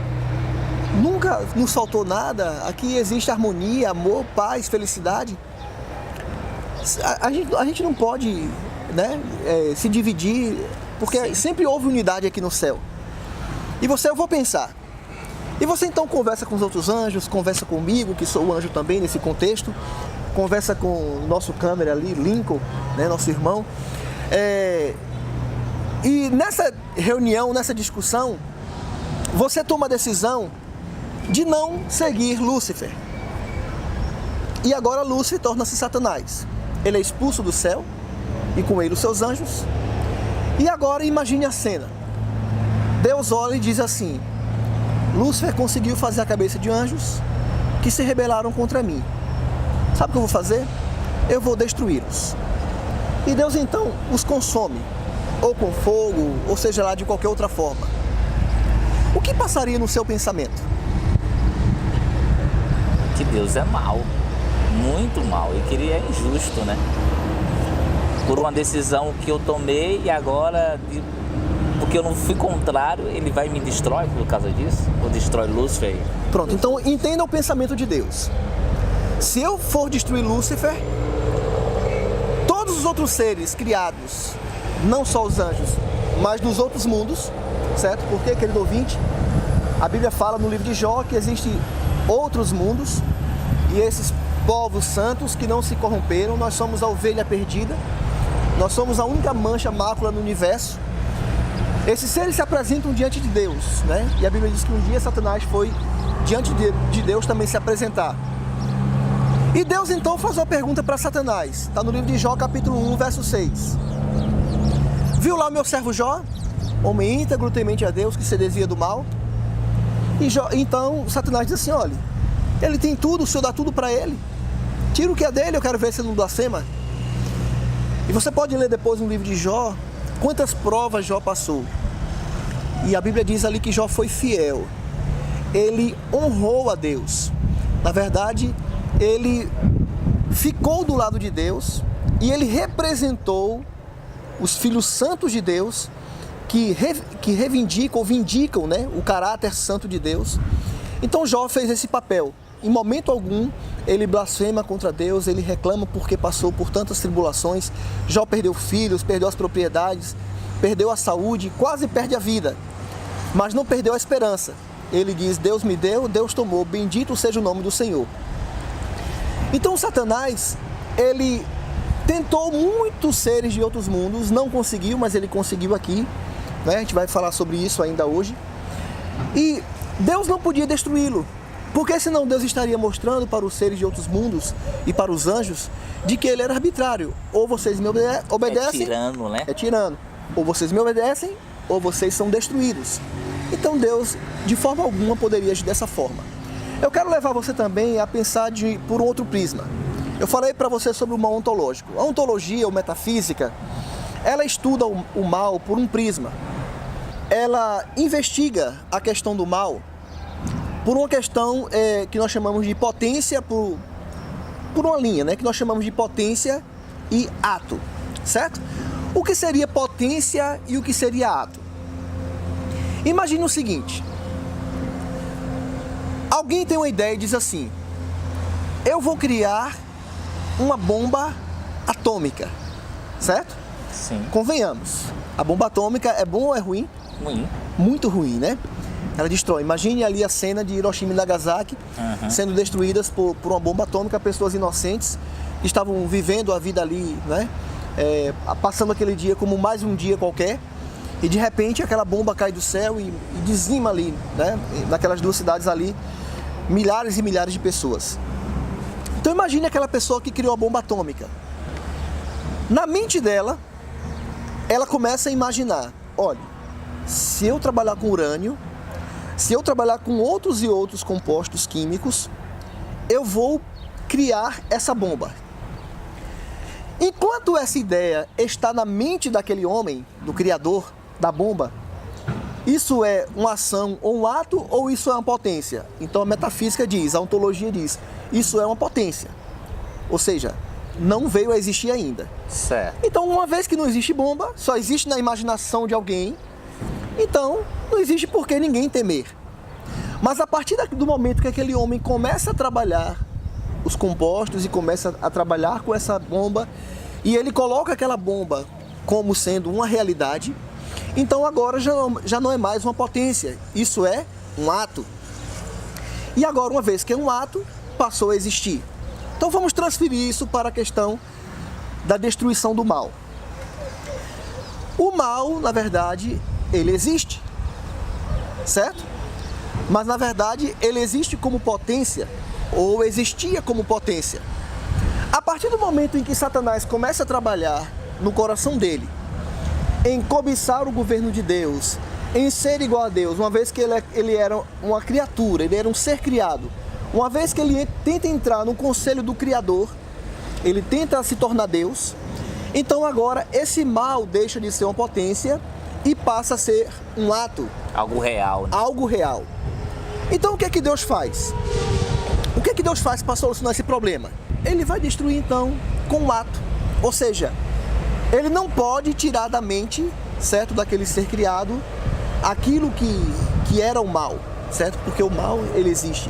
nunca nos faltou nada, aqui existe harmonia, amor, paz, felicidade. A gente não pode, né, se dividir, porque sempre houve unidade aqui no céu. E eu vou pensar, E você então conversa com os outros anjos, conversa comigo, que sou o anjo também nesse contexto, conversa com o nosso câmera ali, Lincoln, né, nosso irmão. E nessa reunião, nessa discussão, você toma a decisão de não seguir Lúcifer. E agora Lúcifer torna-se Satanás. Ele é expulso do céu e com ele os seus anjos. E agora imagine a cena. Deus olha e diz assim: Lúcifer conseguiu fazer a cabeça de anjos que se rebelaram contra mim. Sabe o que eu vou fazer? Eu vou destruí-los. E Deus então os consome, ou com fogo, ou seja lá de qualquer outra forma. O que passaria no seu pensamento? Que Deus é mau, muito mau, e que ele é injusto, né? Por uma decisão que eu tomei e agora, porque eu não fui contrário, ele vai e me destrói por causa disso? Ou destrói Lúcifer? Pronto, então entenda o pensamento de Deus. Se eu for destruir Lúcifer, todos os outros seres criados, não só os anjos, mas nos outros mundos, certo? Porque, querido ouvinte, a Bíblia fala no livro de Jó que existem outros mundos e esses povos santos que não se corromperam. Nós somos a ovelha perdida, nós somos a única mancha, mácula no universo. Esses seres se apresentam diante de Deus, né? E a Bíblia diz que um dia Satanás foi diante de Deus também se apresentar. E Deus então faz uma pergunta para Satanás. Está no livro de Jó, capítulo 1, verso 6. Viu lá o meu servo Jó? Homem íntegro, temente a Deus, que se desvia do mal. E então Satanás diz assim: olha, ele tem tudo, o Senhor dá tudo para ele. Tira o que é dele, eu quero ver se ele não blasfema. E você pode ler depois no livro de Jó quantas provas Jó passou. E a Bíblia diz ali que Jó foi fiel. Ele honrou a Deus. Na verdade, ele ficou do lado de Deus e ele representou os filhos santos de Deus que reivindicam ou vindicam, né, o caráter santo de Deus. Então Jó fez esse papel. Em momento algum ele blasfema contra Deus, ele reclama porque passou por tantas tribulações. Jó perdeu filhos, perdeu as propriedades, perdeu a saúde, quase perde a vida, mas não perdeu a esperança. Ele diz: Deus me deu, Deus tomou, bendito seja o nome do Senhor. Então Satanás, ele tentou muitos seres de outros mundos, não conseguiu, mas ele conseguiu aqui, né? A gente vai falar sobre isso ainda hoje. E Deus não podia destruí-lo, porque senão Deus estaria mostrando para os seres de outros mundos e para os anjos de que ele era arbitrário. Ou vocês me obedecem, é tirano, né? É tirano. Ou vocês me obedecem, ou vocês são destruídos. Então Deus, de forma alguma, poderia agir dessa forma. Eu quero levar você também a pensar por um outro prisma. Eu falei para você sobre o mal ontológico. A ontologia ou metafísica, ela estuda o mal por um prisma. Ela investiga a questão do mal por uma questão que nós chamamos de potência, por uma linha, né, que nós chamamos de potência e ato, certo? O que seria potência e o que seria ato? Imagine o seguinte: alguém tem uma ideia e diz assim: eu vou criar uma bomba atômica, certo? Sim. Convenhamos, a bomba atômica é bom ou é ruim? Ruim. Muito ruim, né? Ela destrói. Imagine ali a cena de Hiroshima e Nagasaki sendo destruídas por uma bomba atômica, pessoas inocentes que estavam vivendo a vida ali, né? Passando aquele dia como mais um dia qualquer, e de repente aquela bomba cai do céu e dizima ali, né? Naquelas duas cidades ali, milhares e milhares de pessoas. Então imagine aquela pessoa que criou a bomba atômica. Na mente dela, ela começa a imaginar: olha, se eu trabalhar com urânio, se eu trabalhar com outros e outros compostos químicos, eu vou criar essa bomba. Enquanto essa ideia está na mente daquele homem, do criador da bomba, isso é uma ação ou um ato, ou isso é uma potência? Então a metafísica diz, a ontologia diz, isso é uma potência. Ou seja, não veio a existir ainda. Certo. Então, uma vez que não existe bomba, só existe na imaginação de alguém, então não existe por que ninguém temer. Mas a partir do momento que aquele homem começa a trabalhar os compostos e começa a trabalhar com essa bomba, e ele coloca aquela bomba como sendo uma realidade, então agora já não é mais uma potência, isso é um ato. E agora, uma vez que é um ato, passou a existir. Então vamos transferir isso para a questão da destruição do mal. O mal, na verdade, ele existe, certo? Mas, na verdade, ele existe como potência, ou existia como potência. A partir do momento em que Satanás começa a trabalhar no coração dele, em cobiçar o governo de Deus, em ser igual a Deus, uma vez que ele era uma criatura, ele era um ser criado, uma vez que ele tenta entrar no conselho do Criador, ele tenta se tornar Deus, então agora esse mal deixa de ser uma potência e passa a ser um ato. Algo real. Né? Algo real. Então o que é que Deus faz? O que é que Deus faz para solucionar esse problema? Ele vai destruir então com um ato. Ou seja, ele não pode tirar da mente, certo, daquele ser criado, aquilo que era o mal, certo? Porque o mal, ele existe.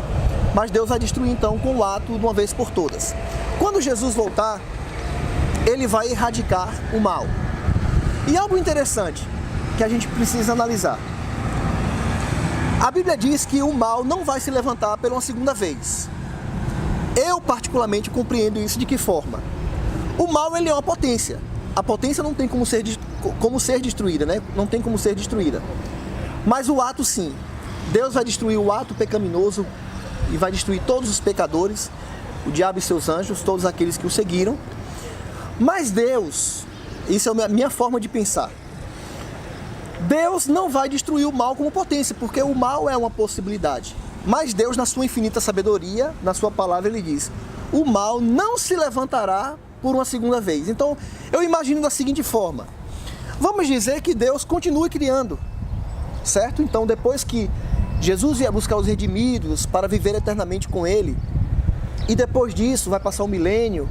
Mas Deus vai destruir então com o ato de uma vez por todas. Quando Jesus voltar, ele vai erradicar o mal. E algo interessante que a gente precisa analisar. A Bíblia diz que o mal não vai se levantar pela uma segunda vez. Eu particularmente compreendo isso de que forma? O mal, ele é uma potência. A potência não tem como ser destruída, né? Não tem como ser destruída. Mas o ato sim. Deus vai destruir o ato pecaminoso e vai destruir todos os pecadores, o diabo e seus anjos, todos aqueles que o seguiram. Mas Deus, isso é a minha forma de pensar. Deus não vai destruir o mal como potência, porque o mal é uma possibilidade. Mas Deus, na sua infinita sabedoria, na sua palavra, ele diz: o mal não se levantará por uma segunda vez. Então, eu imagino da seguinte forma. Vamos dizer que Deus continue criando, certo? Então, depois que Jesus ia buscar os redimidos para viver eternamente com ele, e depois disso vai passar um milênio,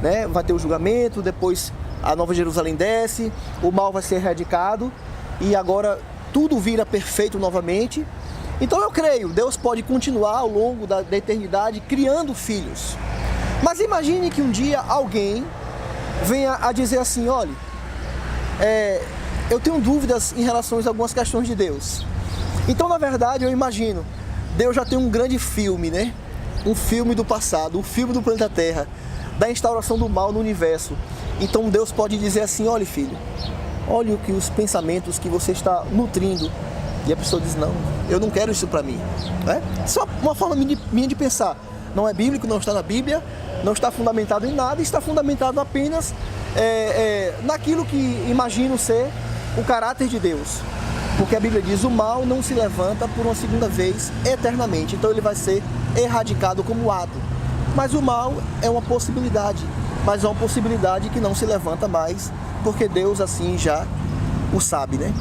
né? Vai ter o julgamento, depois a Nova Jerusalém desce, o mal vai ser erradicado, e agora tudo vira perfeito novamente. Então eu creio, Deus pode continuar ao longo da eternidade criando filhos. Mas imagine que um dia alguém venha a dizer assim: olha, eu tenho dúvidas em relação a algumas questões de Deus. Então, na verdade, eu imagino, Deus já tem um grande filme, né? Um filme do passado, um filme do planeta Terra, da instauração do mal no universo. Então Deus pode dizer assim: olha, filho, olha o que os pensamentos que você está nutrindo. E a pessoa diz: não, eu não quero isso para mim. Né? Isso é uma forma minha de pensar. Não é bíblico, não está na Bíblia, não está fundamentado em nada, está fundamentado apenas naquilo que imagino ser o caráter de Deus. Porque a Bíblia diz: o mal não se levanta por uma segunda vez eternamente. Então ele vai ser erradicado como ato. Mas o mal é uma possibilidade. Mas é uma possibilidade que não se levanta mais, porque Deus assim já o sabe, né?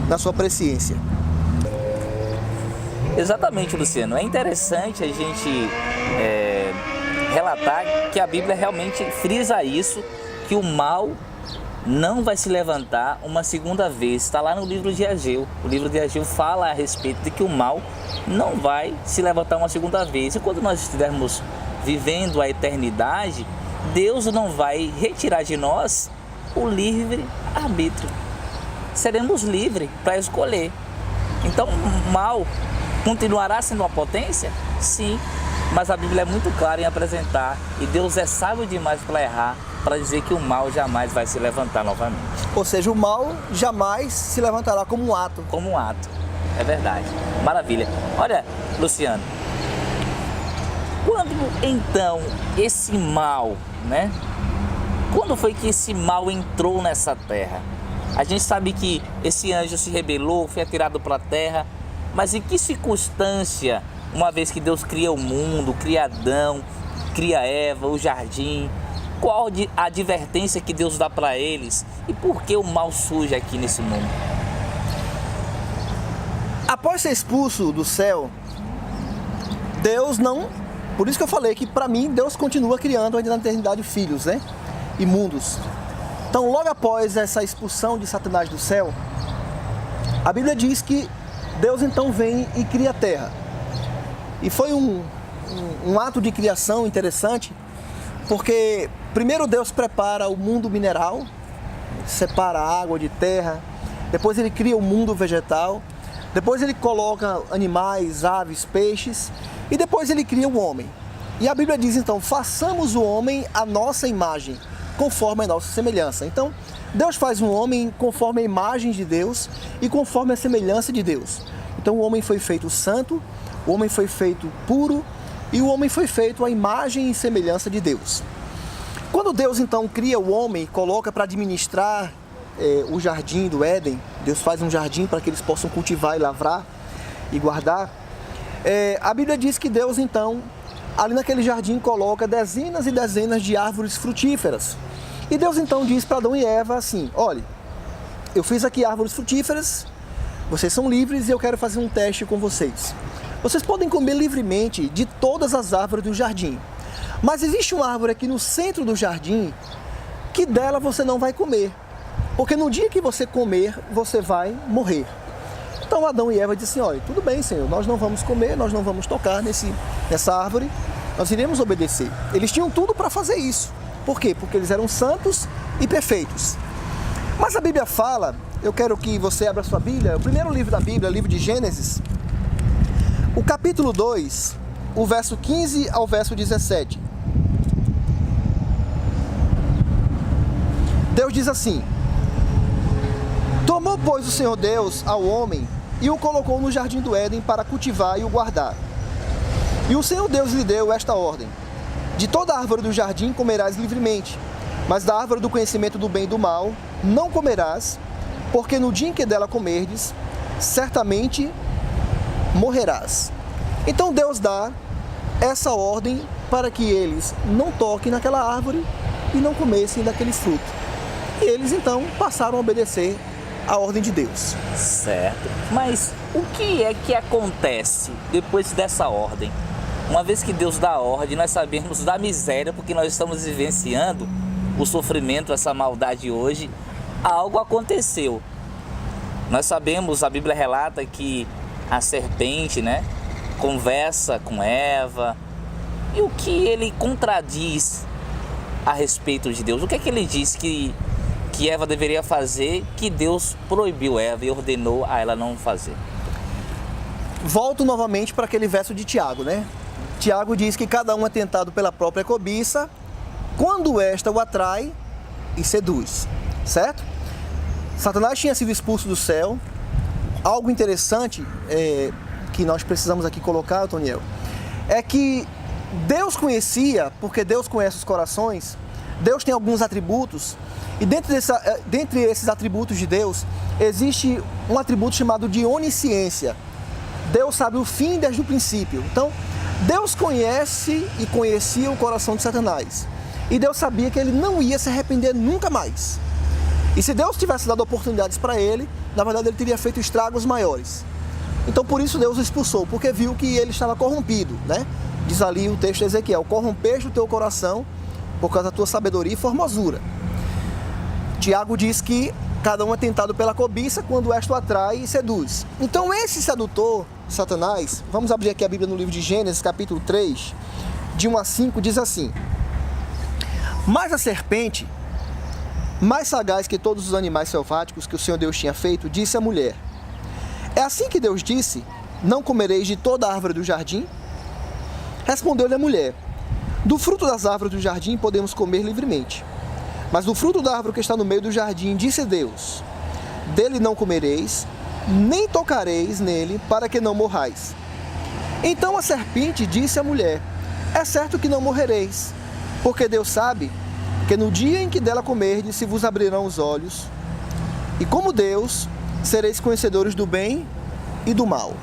Na sua presciência. Exatamente, Luciano. É interessante a gente relatar que a Bíblia realmente frisa isso, que o mal não vai se levantar uma segunda vez. Está lá no livro de Ageu. O livro de Ageu fala a respeito de que o mal não vai se levantar uma segunda vez. E quando nós estivermos vivendo a eternidade, Deus não vai retirar de nós o livre-arbítrio. Seremos livres para escolher. Então, o mal continuará sendo uma potência? Sim, mas a Bíblia é muito clara em apresentar, e Deus é sábio demais para errar, para dizer que o mal jamais vai se levantar novamente. Ou seja, o mal jamais se levantará como um ato. Como um ato, é verdade. Maravilha. Olha, Luciano, quando então esse mal, né? Quando foi que esse mal entrou nessa terra? A gente sabe que esse anjo se rebelou, foi atirado para a terra, mas em que circunstância, uma vez que Deus cria o mundo, cria Adão, cria Eva, o jardim, qual a advertência que Deus dá para eles e por que o mal surge aqui nesse mundo? Após ser expulso do céu, Deus não... Por isso que eu falei que para mim Deus continua criando ainda na eternidade filhos, né? E mundos. Então, logo após essa expulsão de Satanás do céu, a Bíblia diz que Deus então vem e cria a terra. E foi um ato de criação interessante, porque primeiro Deus prepara o mundo mineral, separa a água de terra, depois ele cria o mundo vegetal, depois ele coloca animais, aves, peixes, e depois ele cria o homem. E a Bíblia diz então, façamos o homem à nossa imagem, conforme a nossa semelhança. Então, Deus faz um homem conforme a imagem de Deus e conforme a semelhança de Deus. Então o homem foi feito santo, o homem foi feito puro e o homem foi feito à imagem e semelhança de Deus. Quando Deus então cria o homem, coloca para administrar o jardim do Éden, Deus faz um jardim para que eles possam cultivar e lavrar e guardar, a Bíblia diz que Deus então, ali naquele jardim, coloca dezenas e dezenas de árvores frutíferas. E Deus então diz para Adão e Eva assim, olha, eu fiz aqui árvores frutíferas, vocês são livres e eu quero fazer um teste com vocês. Vocês podem comer livremente de todas as árvores do jardim, mas existe uma árvore aqui no centro do jardim que dela você não vai comer, porque no dia que você comer, você vai morrer. Então Adão e Eva disseram assim, olha, tudo bem, Senhor, nós não vamos comer, nós não vamos tocar nessa árvore, nós iremos obedecer. Eles tinham tudo para fazer isso. Por quê? Porque eles eram santos e perfeitos. Mas a Bíblia fala, eu quero que você abra sua Bíblia, o primeiro livro da Bíblia, o livro de Gênesis, o capítulo 2, o verso 15 ao verso 17. Deus diz assim, tomou, pois, o Senhor Deus ao homem e o colocou no jardim do Éden para cultivar e o guardar. E o Senhor Deus lhe deu esta ordem, de toda árvore do jardim comerás livremente, mas da árvore do conhecimento do bem e do mal não comerás, porque no dia em que dela comerdes, certamente morrerás. Então Deus dá essa ordem para que eles não toquem naquela árvore e não comessem daquele fruto. E eles então passaram a obedecer a ordem de Deus. Certo. Mas o que é que acontece depois dessa ordem? Uma vez que Deus dá a ordem, nós sabemos da miséria, porque nós estamos vivenciando o sofrimento, essa maldade hoje. Algo aconteceu. Nós sabemos, a Bíblia relata que a serpente, conversa com Eva. E o que ele contradiz a respeito de Deus? O que é que ele diz que Eva deveria fazer, que Deus proibiu Eva e ordenou a ela não fazer? Volto novamente para aquele verso de Tiago, Tiago diz que cada um é tentado pela própria cobiça, quando esta o atrai e seduz, certo? Satanás tinha sido expulso do céu. Algo interessante que nós precisamos aqui colocar, Toniel, é que Deus conhecia, porque Deus conhece os corações, Deus tem alguns atributos, e dentre esses atributos de Deus, existe um atributo chamado de onisciência. Deus sabe o fim desde o princípio. Então, Deus conhece e conhecia o coração de Satanás. E Deus sabia que ele não ia se arrepender nunca mais. E se Deus tivesse dado oportunidades para ele, na verdade ele teria feito estragos maiores. Então por isso Deus o expulsou, porque viu que ele estava corrompido, Diz ali o texto de Ezequiel, corrompeste o teu coração por causa da tua sabedoria e formosura. Tiago diz que cada um é tentado pela cobiça quando esta o atrai e seduz. Então esse sedutor, Satanás, vamos abrir aqui a Bíblia no livro de Gênesis, capítulo 3, de 1 a 5, diz assim: mas a serpente, mais sagaz que todos os animais selváticos que o Senhor Deus tinha feito, disse à mulher: é assim que Deus disse, não comereis de toda a árvore do jardim? Respondeu-lhe a mulher: do fruto das árvores do jardim podemos comer livremente, mas do fruto da árvore que está no meio do jardim, disse Deus, dele não comereis, nem tocareis nele, para que não morrais. Então a serpente disse à mulher: é certo que não morrereis, porque Deus sabe que no dia em que dela comerdes, se vos abrirão os olhos, e como Deus, sereis conhecedores do bem e do mal.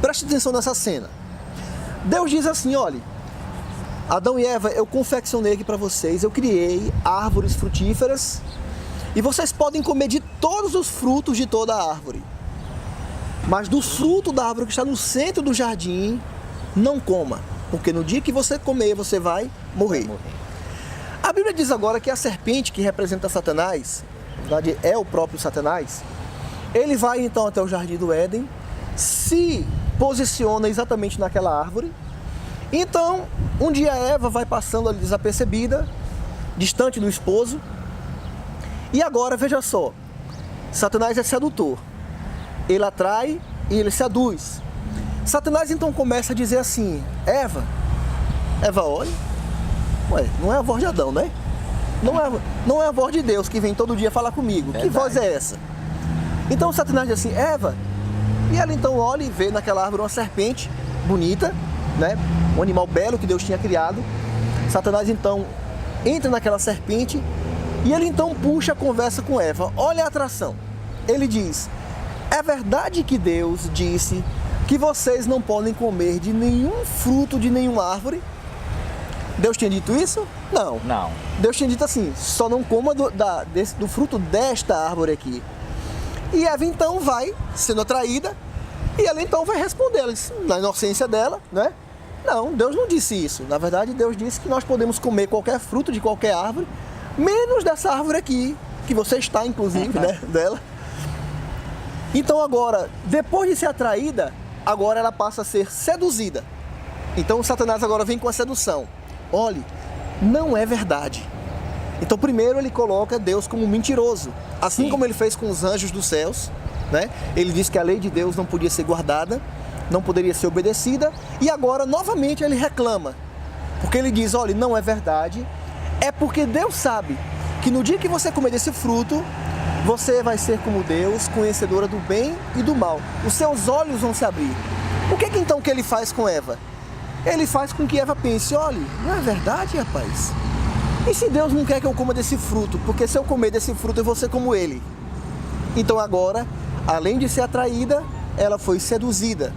Preste atenção nessa cena. Deus diz assim, olha, Adão e Eva, eu confeccionei aqui para vocês, eu criei árvores frutíferas, e vocês podem comer de todos os frutos de toda a árvore. Mas do fruto da árvore que está no centro do jardim, não coma, porque no dia que você comer, você vai morrer. A Bíblia diz agora que a serpente, que representa Satanás, na verdade é o próprio Satanás, ele vai então até o jardim do Éden, se posiciona exatamente naquela árvore. Então, um dia Eva vai passando ali desapercebida, distante do esposo, e agora, veja só, Satanás é sedutor. ele atrai e ele seduz. Satanás então começa a dizer assim: Eva, olha, ué, não é a voz de Adão, né? Não é a voz de Deus que vem todo dia falar comigo. Verdade. Que voz é essa? Então Satanás diz assim: Eva. E ela então olha e vê naquela árvore uma serpente bonita, né? Um animal belo que Deus tinha criado. Satanás então entra naquela serpente e ele então puxa a conversa com Eva. Olha a atração. Ele diz: é verdade que Deus disse que vocês não podem comer de nenhum fruto de nenhuma árvore? Deus tinha dito isso? Não. Não. Deus tinha dito assim: só não coma do fruto desta árvore aqui. E Eva então vai sendo atraída e ela então vai responder, ela diz, na inocência dela, né? Não, Deus não disse isso. Na verdade, Deus disse que nós podemos comer qualquer fruto de qualquer árvore, menos dessa árvore aqui, que você está, inclusive, né, dela. Então agora, depois de ser atraída, agora ela passa a ser seduzida. Então Satanás agora vem com a sedução. Olhe, não é verdade. Então primeiro ele coloca Deus como mentiroso. Assim como ele fez com os anjos dos céus, né? Ele disse que a lei de Deus não podia ser guardada, não poderia ser obedecida. E agora novamente ele reclama. Porque ele diz, olha, não é verdade. É porque Deus sabe que no dia que você comer desse fruto, você vai ser como Deus, conhecedora do bem e do mal. Os seus olhos vão se abrir. O que então que ele faz com Eva? Ele faz com que Eva pense, olha, não é verdade, rapaz? E se Deus não quer que eu coma desse fruto? Porque se eu comer desse fruto, eu vou ser como ele. Então agora, além de ser atraída, ela foi seduzida.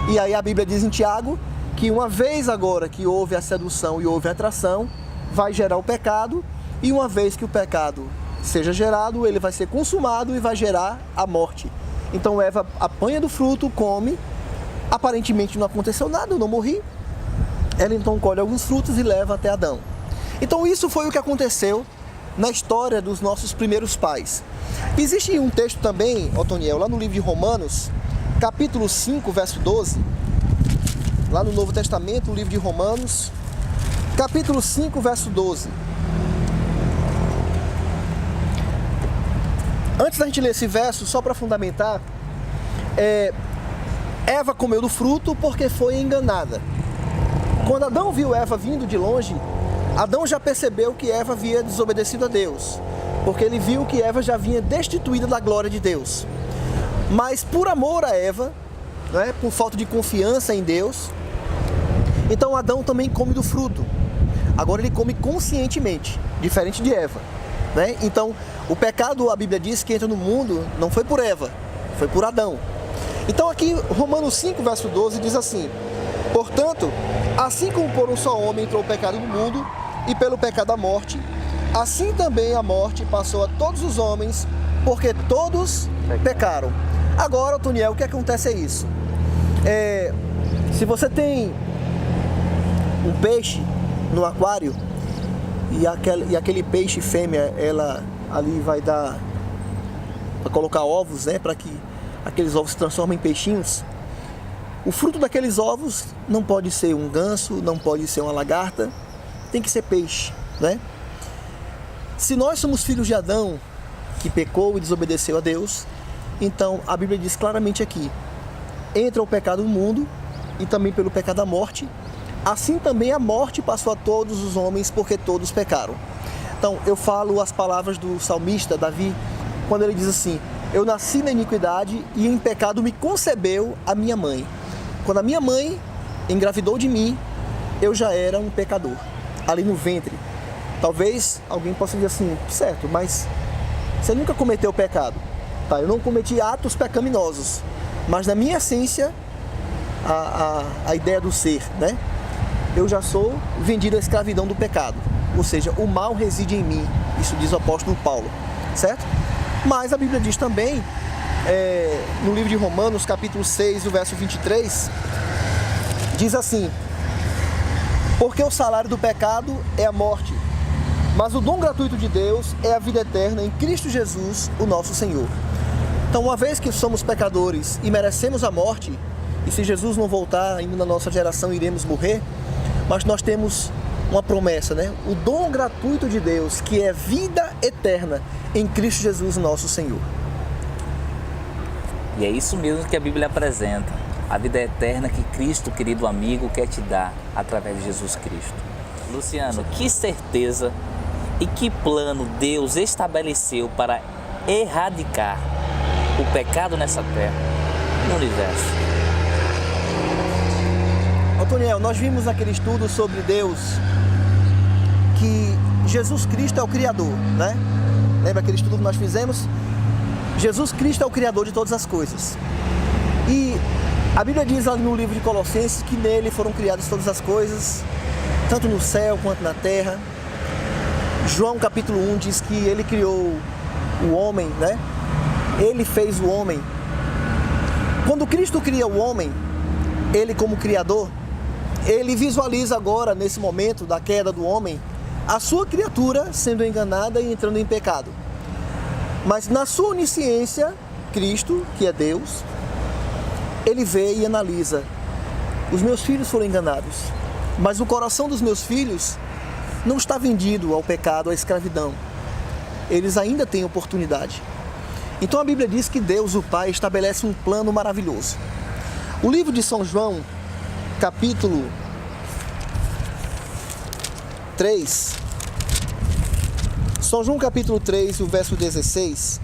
E aí a Bíblia diz em Tiago que uma vez agora que houve a sedução e houve a atração, vai gerar o pecado. E uma vez que o pecado seja gerado, ele vai ser consumado e vai gerar a morte. Então Eva apanha do fruto, come. Aparentemente não aconteceu nada, eu não morri. Ela então colhe alguns frutos e leva até Adão. Então isso foi o que aconteceu na história dos nossos primeiros pais. Existe um texto também, Otoniel, lá no livro de Romanos, capítulo 5, verso 12, lá no Novo Testamento, o livro de Romanos, capítulo 5, verso 12. Antes da gente ler esse verso, só para fundamentar, Eva comeu do fruto porque foi enganada. Quando Adão viu Eva vindo de longe, Adão já percebeu que Eva havia desobedecido a Deus, porque ele viu que Eva já vinha destituída da glória de Deus. Mas por amor a Eva, né, por falta de confiança em Deus, então Adão também come do fruto. Agora ele come conscientemente, diferente de Eva, né? Então o pecado, a Bíblia diz que entra no mundo, não foi por Eva, foi por Adão. Então aqui Romanos 5, verso 12 diz assim: portanto, assim como por um só homem entrou o pecado no mundo, e pelo pecado a morte, assim também a morte passou a todos os homens, porque todos pecaram. Agora, Otoniel, o que acontece é isso. Se você tem um peixe no aquário, e aquele peixe fêmea, ela ali vai colocar ovos, né, para que aqueles ovos se transformem em peixinhos. O fruto daqueles ovos não pode ser um ganso, não pode ser uma lagarta, tem que ser peixe, né? Se nós somos filhos de Adão, que pecou e desobedeceu a Deus, então a Bíblia diz claramente aqui: entra o pecado no mundo e também pelo pecado a morte, assim também a morte passou a todos os homens porque todos pecaram. Então eu falo as palavras do salmista Davi, quando ele diz assim: eu nasci na iniquidade e em pecado me concebeu a minha mãe. Quando a minha mãe engravidou de mim, eu já era um pecador, ali no ventre. Talvez alguém possa dizer assim, certo, mas você nunca cometeu pecado. Tá, eu não cometi atos pecaminosos, mas na minha essência, a ideia do ser, né? Eu já sou vendido à escravidão do pecado. Ou seja, o mal reside em mim. Isso diz o apóstolo Paulo, certo? Mas a Bíblia diz também, no livro de Romanos, capítulo 6, o verso 23, diz assim: porque o salário do pecado é a morte, mas o dom gratuito de Deus é a vida eterna em Cristo Jesus, o nosso Senhor. Então, uma vez que somos pecadores e merecemos a morte, e se Jesus não voltar ainda na nossa geração iremos morrer, mas nós temos uma promessa, né? O dom gratuito de Deus, que é vida eterna em Cristo Jesus, nosso Senhor. E é isso mesmo que a Bíblia apresenta. A vida eterna que Cristo, querido amigo, quer te dar através de Jesus Cristo. Luciano, que certeza e que plano Deus estabeleceu para erradicar o pecado nessa terra, no universo. Otoniel, nós vimos aquele estudo sobre Deus, que Jesus Cristo é o Criador, né? Lembra aquele estudo que nós fizemos? Jesus Cristo é o Criador de todas as coisas. E a Bíblia diz lá no livro de Colossenses que nele foram criadas todas as coisas, tanto no céu quanto na terra. João capítulo 1 diz que ele criou o homem, né? Ele fez o homem. Quando Cristo cria o homem, ele como Criador, ele visualiza agora, nesse momento da queda do homem, a sua criatura sendo enganada e entrando em pecado. Mas na sua onisciência, Cristo, que é Deus, ele vê e analisa. Os meus filhos foram enganados, mas o coração dos meus filhos não está vendido ao pecado, à escravidão. Eles ainda têm oportunidade. Então a Bíblia diz que Deus, o Pai, estabelece um plano maravilhoso. O livro de São João, capítulo 3, São João capítulo 3, o verso 16,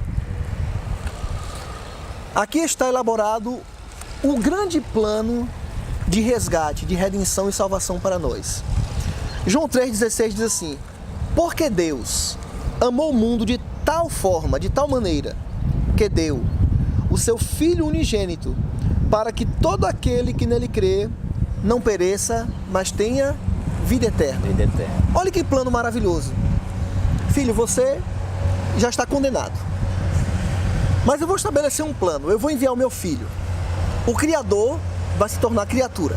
aqui está elaborado o grande plano de resgate, de redenção e salvação para nós. João 3,16 diz assim: porque Deus amou o mundo de tal forma, de tal maneira, que deu o seu Filho unigênito, para que todo aquele que nele crê não pereça, mas tenha vida eterna. Vida eterna. Olha que plano maravilhoso. Filho, você já está condenado. Mas eu vou estabelecer um plano. Eu vou enviar o meu filho. O Criador vai se tornar criatura.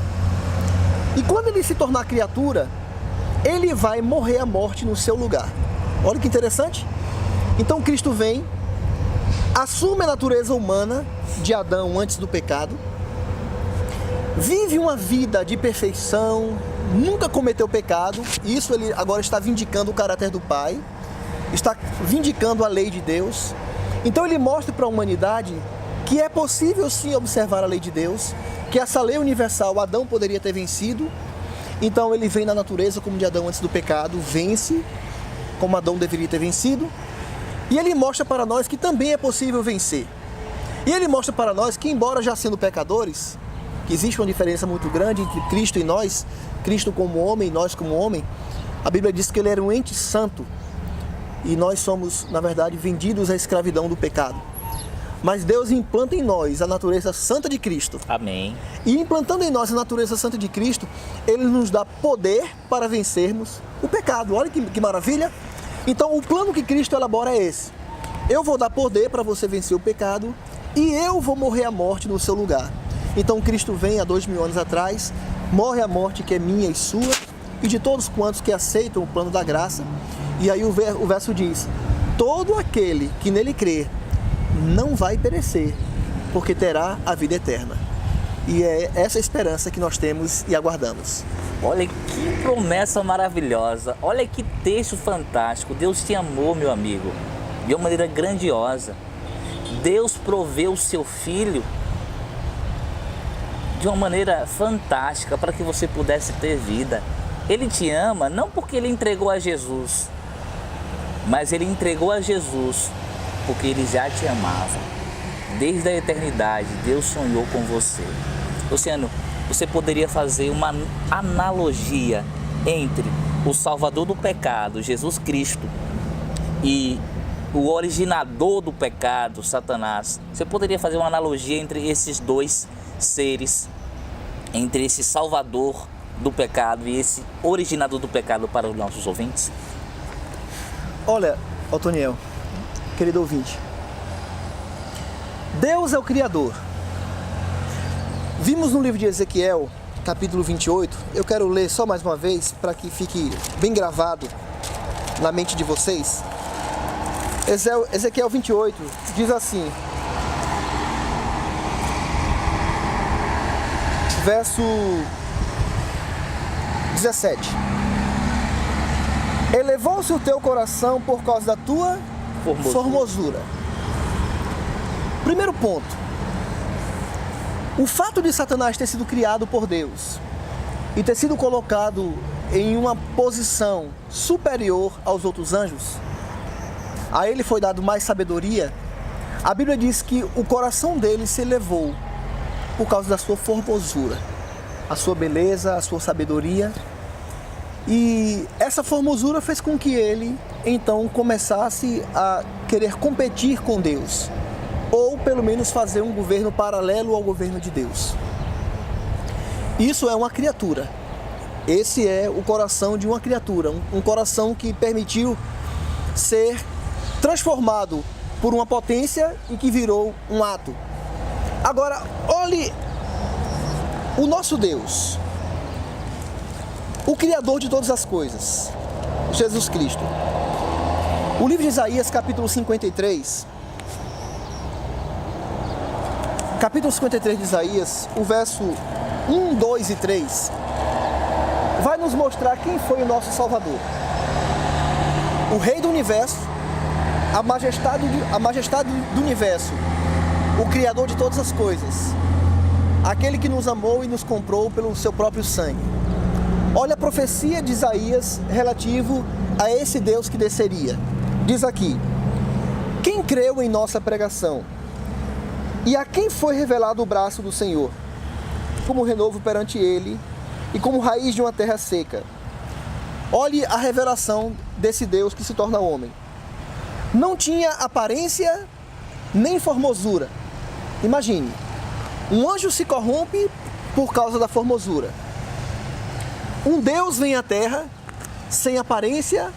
E quando ele se tornar criatura, ele vai morrer a morte no seu lugar. Olha que interessante. Então Cristo vem, assume a natureza humana de Adão antes do pecado, vive uma vida de perfeição, nunca cometeu pecado. Isso ele agora está vindicando o caráter do Pai, está vindicando a lei de Deus. Então ele mostra para a humanidade que é possível sim observar a lei de Deus, que essa lei universal Adão poderia ter vencido. Então ele vem na natureza como de Adão antes do pecado, vence como Adão deveria ter vencido. E ele mostra para nós que também é possível vencer. E ele mostra para nós que, embora já sendo pecadores, que existe uma diferença muito grande entre Cristo e nós, Cristo como homem e nós como homem, a Bíblia diz que ele era um ente santo e nós somos, na verdade, vendidos à escravidão do pecado. Mas Deus implanta em nós a natureza santa de Cristo. Amém. E implantando em nós a natureza santa de Cristo, ele nos dá poder para vencermos o pecado. Olha que maravilha! Então o plano que Cristo elabora é esse: eu vou dar poder para você vencer o pecado e eu vou morrer a morte no seu lugar. Então Cristo vem há 2000 anos atrás, morre a morte que é minha e sua e de todos quantos que aceitam o plano da graça. E aí o verso diz: todo aquele que nele crê não vai perecer, porque terá a vida eterna. E é essa esperança que nós temos e aguardamos. Olha que promessa maravilhosa, olha que texto fantástico. Deus te amou, meu amigo, de uma maneira grandiosa. Deus proveu o seu Filho de uma maneira fantástica para que você pudesse ter vida. Ele te ama não porque ele entregou a Jesus, mas ele entregou a Jesus porque ele já te amava. Desde a eternidade, Deus sonhou com você. Luciano, você poderia fazer uma analogia entre o Salvador do pecado, Jesus Cristo, e o originador do pecado, Satanás. Você poderia fazer uma analogia entre esses dois seres, entre esse Salvador do pecado e esse originador do pecado para os nossos ouvintes? Olha, Otoniel, querido ouvinte, Deus é o Criador. Vimos no livro de Ezequiel, capítulo 28, eu quero ler só mais uma vez para que fique bem gravado na mente de vocês. Ezequiel 28 diz assim, verso 17: elevou-se o teu coração por causa da tua formosura. Primeiro ponto, O fato de Satanás ter sido criado por Deus e ter sido colocado em uma posição superior aos outros anjos, a ele foi dado mais sabedoria. A Bíblia diz que o coração dele se elevou por causa da sua formosura, a sua beleza, a sua sabedoria. E essa formosura fez com que ele, então, começasse a querer competir com Deus, ou pelo menos fazer um governo paralelo ao governo de Deus. Isso é uma criatura. Esse é o coração de uma criatura, um coração que permitiu ser transformado por uma potência e que virou um ato. Agora, olhe o nosso Deus, o Criador de todas as coisas, Jesus Cristo. O livro de Isaías, capítulo 53, de Isaías, o verso 1, 2 e 3, vai nos mostrar quem foi o nosso Salvador. O Rei do Universo, a majestade do Universo, o Criador de todas as coisas, aquele que nos amou e nos comprou pelo seu próprio sangue. Olha a profecia de Isaías relativo a esse Deus que desceria. Diz aqui: quem creu em nossa pregação? E a quem foi revelado o braço do Senhor? Como renovo perante ele e como raiz de uma terra seca. Olhe a revelação desse Deus que se torna homem. Não tinha aparência nem formosura. Imagine, um anjo se corrompe por causa da formosura. Um Deus vem à terra sem aparência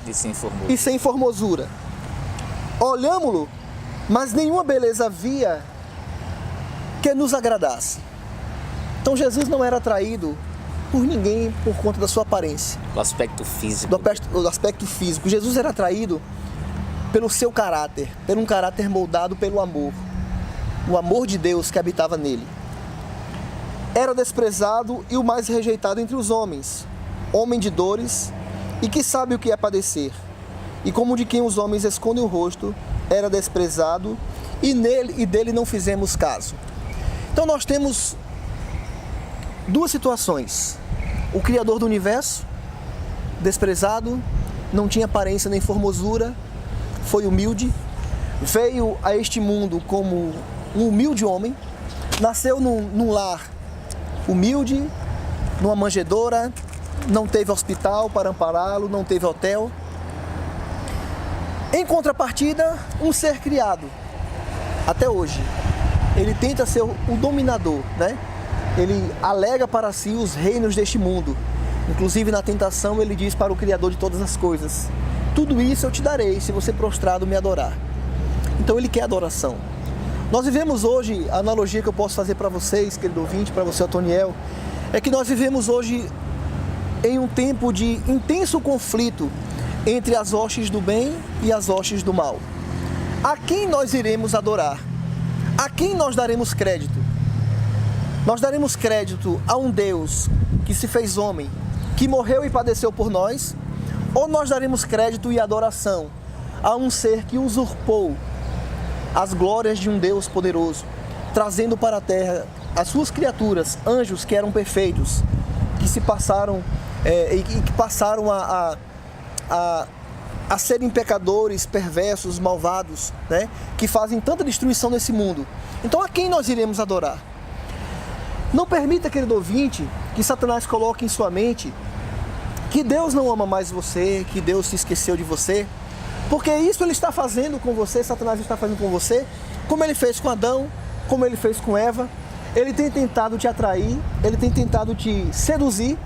e sem formosura. Olhámo-lo, mas nenhuma beleza havia que nos agradasse. Então Jesus não era atraído por ninguém por conta da sua aparência. Do aspecto físico. Do aspecto físico. Jesus era atraído pelo seu caráter, por um caráter moldado pelo amor. O amor de Deus que habitava nele. Era desprezado e o mais rejeitado entre os homens, homem de dores e que sabe o que é padecer. E como de quem os homens escondem o rosto, era desprezado e dele não fizemos caso. Então nós temos duas situações. O Criador do Universo, desprezado, não tinha aparência nem formosura, foi humilde, veio a este mundo como um humilde homem, nasceu num lar humilde, numa manjedoura, não teve hospital para ampará-lo, não teve hotel. Em contrapartida, um ser criado, até hoje, ele tenta ser o dominador, né? Ele alega para si os reinos deste mundo. Inclusive na tentação ele diz para o Criador de todas as coisas: tudo isso eu te darei se você prostrado me adorar. Então ele quer adoração. Nós vivemos hoje, a analogia que eu posso fazer para vocês, querido ouvinte, para você, Otoniel, é que nós vivemos hoje em um tempo de intenso conflito entre as hostes do bem e as hostes do mal. A quem nós iremos adorar? A quem nós daremos crédito? Nós daremos crédito a um Deus que se fez homem, que morreu e padeceu por nós? Ou nós daremos crédito e adoração a um ser que usurpou as glórias de um Deus poderoso, trazendo para a terra as suas criaturas, anjos que eram perfeitos, que se passaram e que passaram a serem pecadores, perversos, malvados, né? Que fazem tanta destruição nesse mundo. Então a quem nós iremos adorar? Não permita, querido ouvinte, que Satanás coloque em sua mente que Deus não ama mais você, que Deus se esqueceu de você, porque isso ele está fazendo com você, Satanás está fazendo com você, como ele fez com Adão, como ele fez com Eva. Ele tem tentado te atrair, ele tem tentado te seduzir,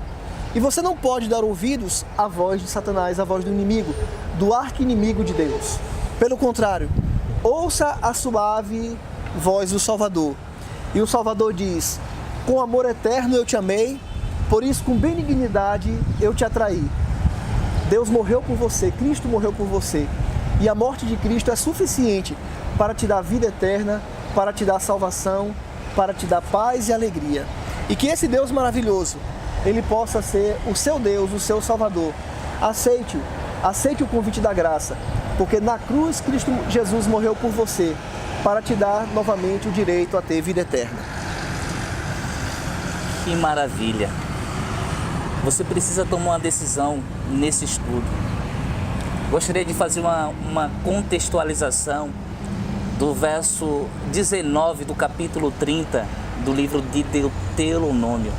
e você não pode dar ouvidos à voz de Satanás, à voz do inimigo, do arqui-inimigo de Deus. Pelo contrário, ouça a suave voz do Salvador. E o Salvador diz: com amor eterno eu te amei, por isso com benignidade eu te atraí. Deus morreu por você, Cristo morreu por você. E a morte de Cristo é suficiente para te dar vida eterna, para te dar salvação, para te dar paz e alegria. E que esse Deus maravilhoso, ele possa ser o seu Deus, o seu Salvador. Aceite-o, aceite o convite da graça, porque na cruz Cristo Jesus morreu por você, para te dar novamente o direito a ter vida eterna. Que maravilha! Você precisa tomar uma decisão nesse estudo. Gostaria de fazer uma contextualização do verso 19 do capítulo 30 do livro de Deuteronômio.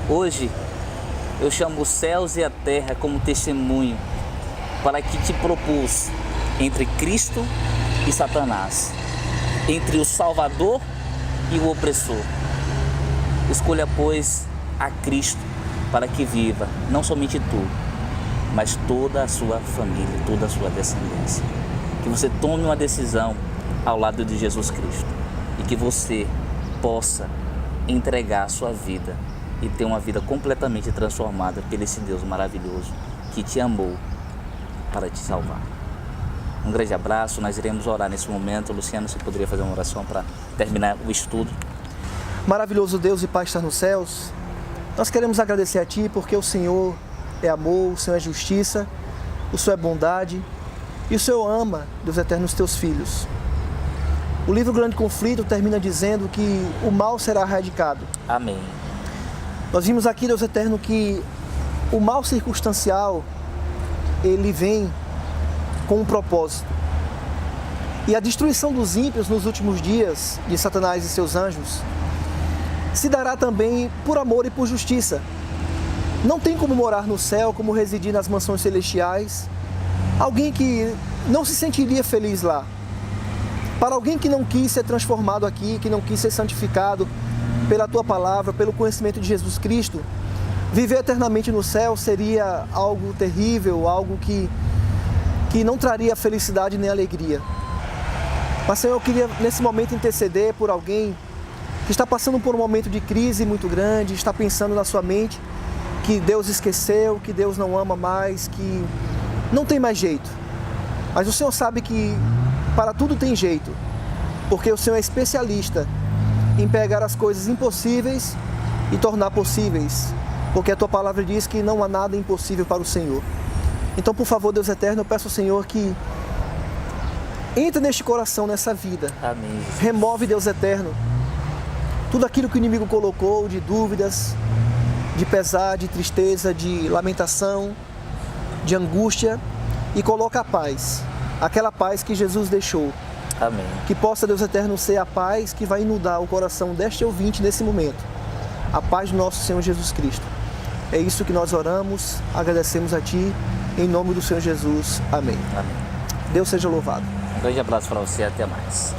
Hoje eu chamo os céus e a terra como testemunho para que te propus entre Cristo e Satanás, entre o Salvador e o opressor. Escolha, pois, a Cristo para que viva, não somente tu, mas toda a sua família, toda a sua descendência. Que você tome uma decisão ao lado de Jesus Cristo e que você possa entregar a sua vida e ter uma vida completamente transformada por esse Deus maravilhoso que te amou para te salvar. Um grande abraço, nós iremos orar nesse momento. Luciano, você poderia fazer uma oração para terminar o estudo? Maravilhoso Deus e Pai está nos céus, nós queremos agradecer a Ti porque o Senhor é amor, o Senhor é justiça, o Senhor é bondade e o Senhor ama, Deus eterno, os Teus filhos. O livro Grande Conflito termina dizendo que o mal será erradicado. Amém. Nós vimos aqui, Deus eterno, que o mal circunstancial, ele vem com um propósito. E a destruição dos ímpios nos últimos dias, de Satanás e seus anjos, se dará também por amor e por justiça. Não tem como morar no céu, como residir nas mansões celestiais, alguém que não se sentiria feliz lá. Para alguém que não quis ser transformado aqui, que não quis ser santificado pela Tua palavra, pelo conhecimento de Jesus Cristo, viver eternamente no céu seria algo terrível, algo que não traria felicidade nem alegria. Mas, Senhor, eu queria nesse momento interceder por alguém que está passando por um momento de crise muito grande, está pensando na sua mente que Deus esqueceu, que Deus não ama mais, que não tem mais jeito. Mas o Senhor sabe que para tudo tem jeito, porque o Senhor é especialista em pegar as coisas impossíveis e tornar possíveis, porque a Tua palavra diz que não há nada impossível para o Senhor. Então, por favor, Deus eterno, eu peço ao Senhor que entre neste coração, nessa vida. Amém. Remove, Deus eterno, tudo aquilo que o inimigo colocou de dúvidas, de pesar, de tristeza, de lamentação, de angústia, e coloca a paz, aquela paz que Jesus deixou. Amém. Que possa, Deus eterno, ser a paz que vai inundar o coração deste ouvinte nesse momento. A paz do nosso Senhor Jesus Cristo. É isso que nós oramos, agradecemos a Ti, em nome do Senhor Jesus. Amém. Amém. Deus seja louvado. Um grande abraço para você, até mais.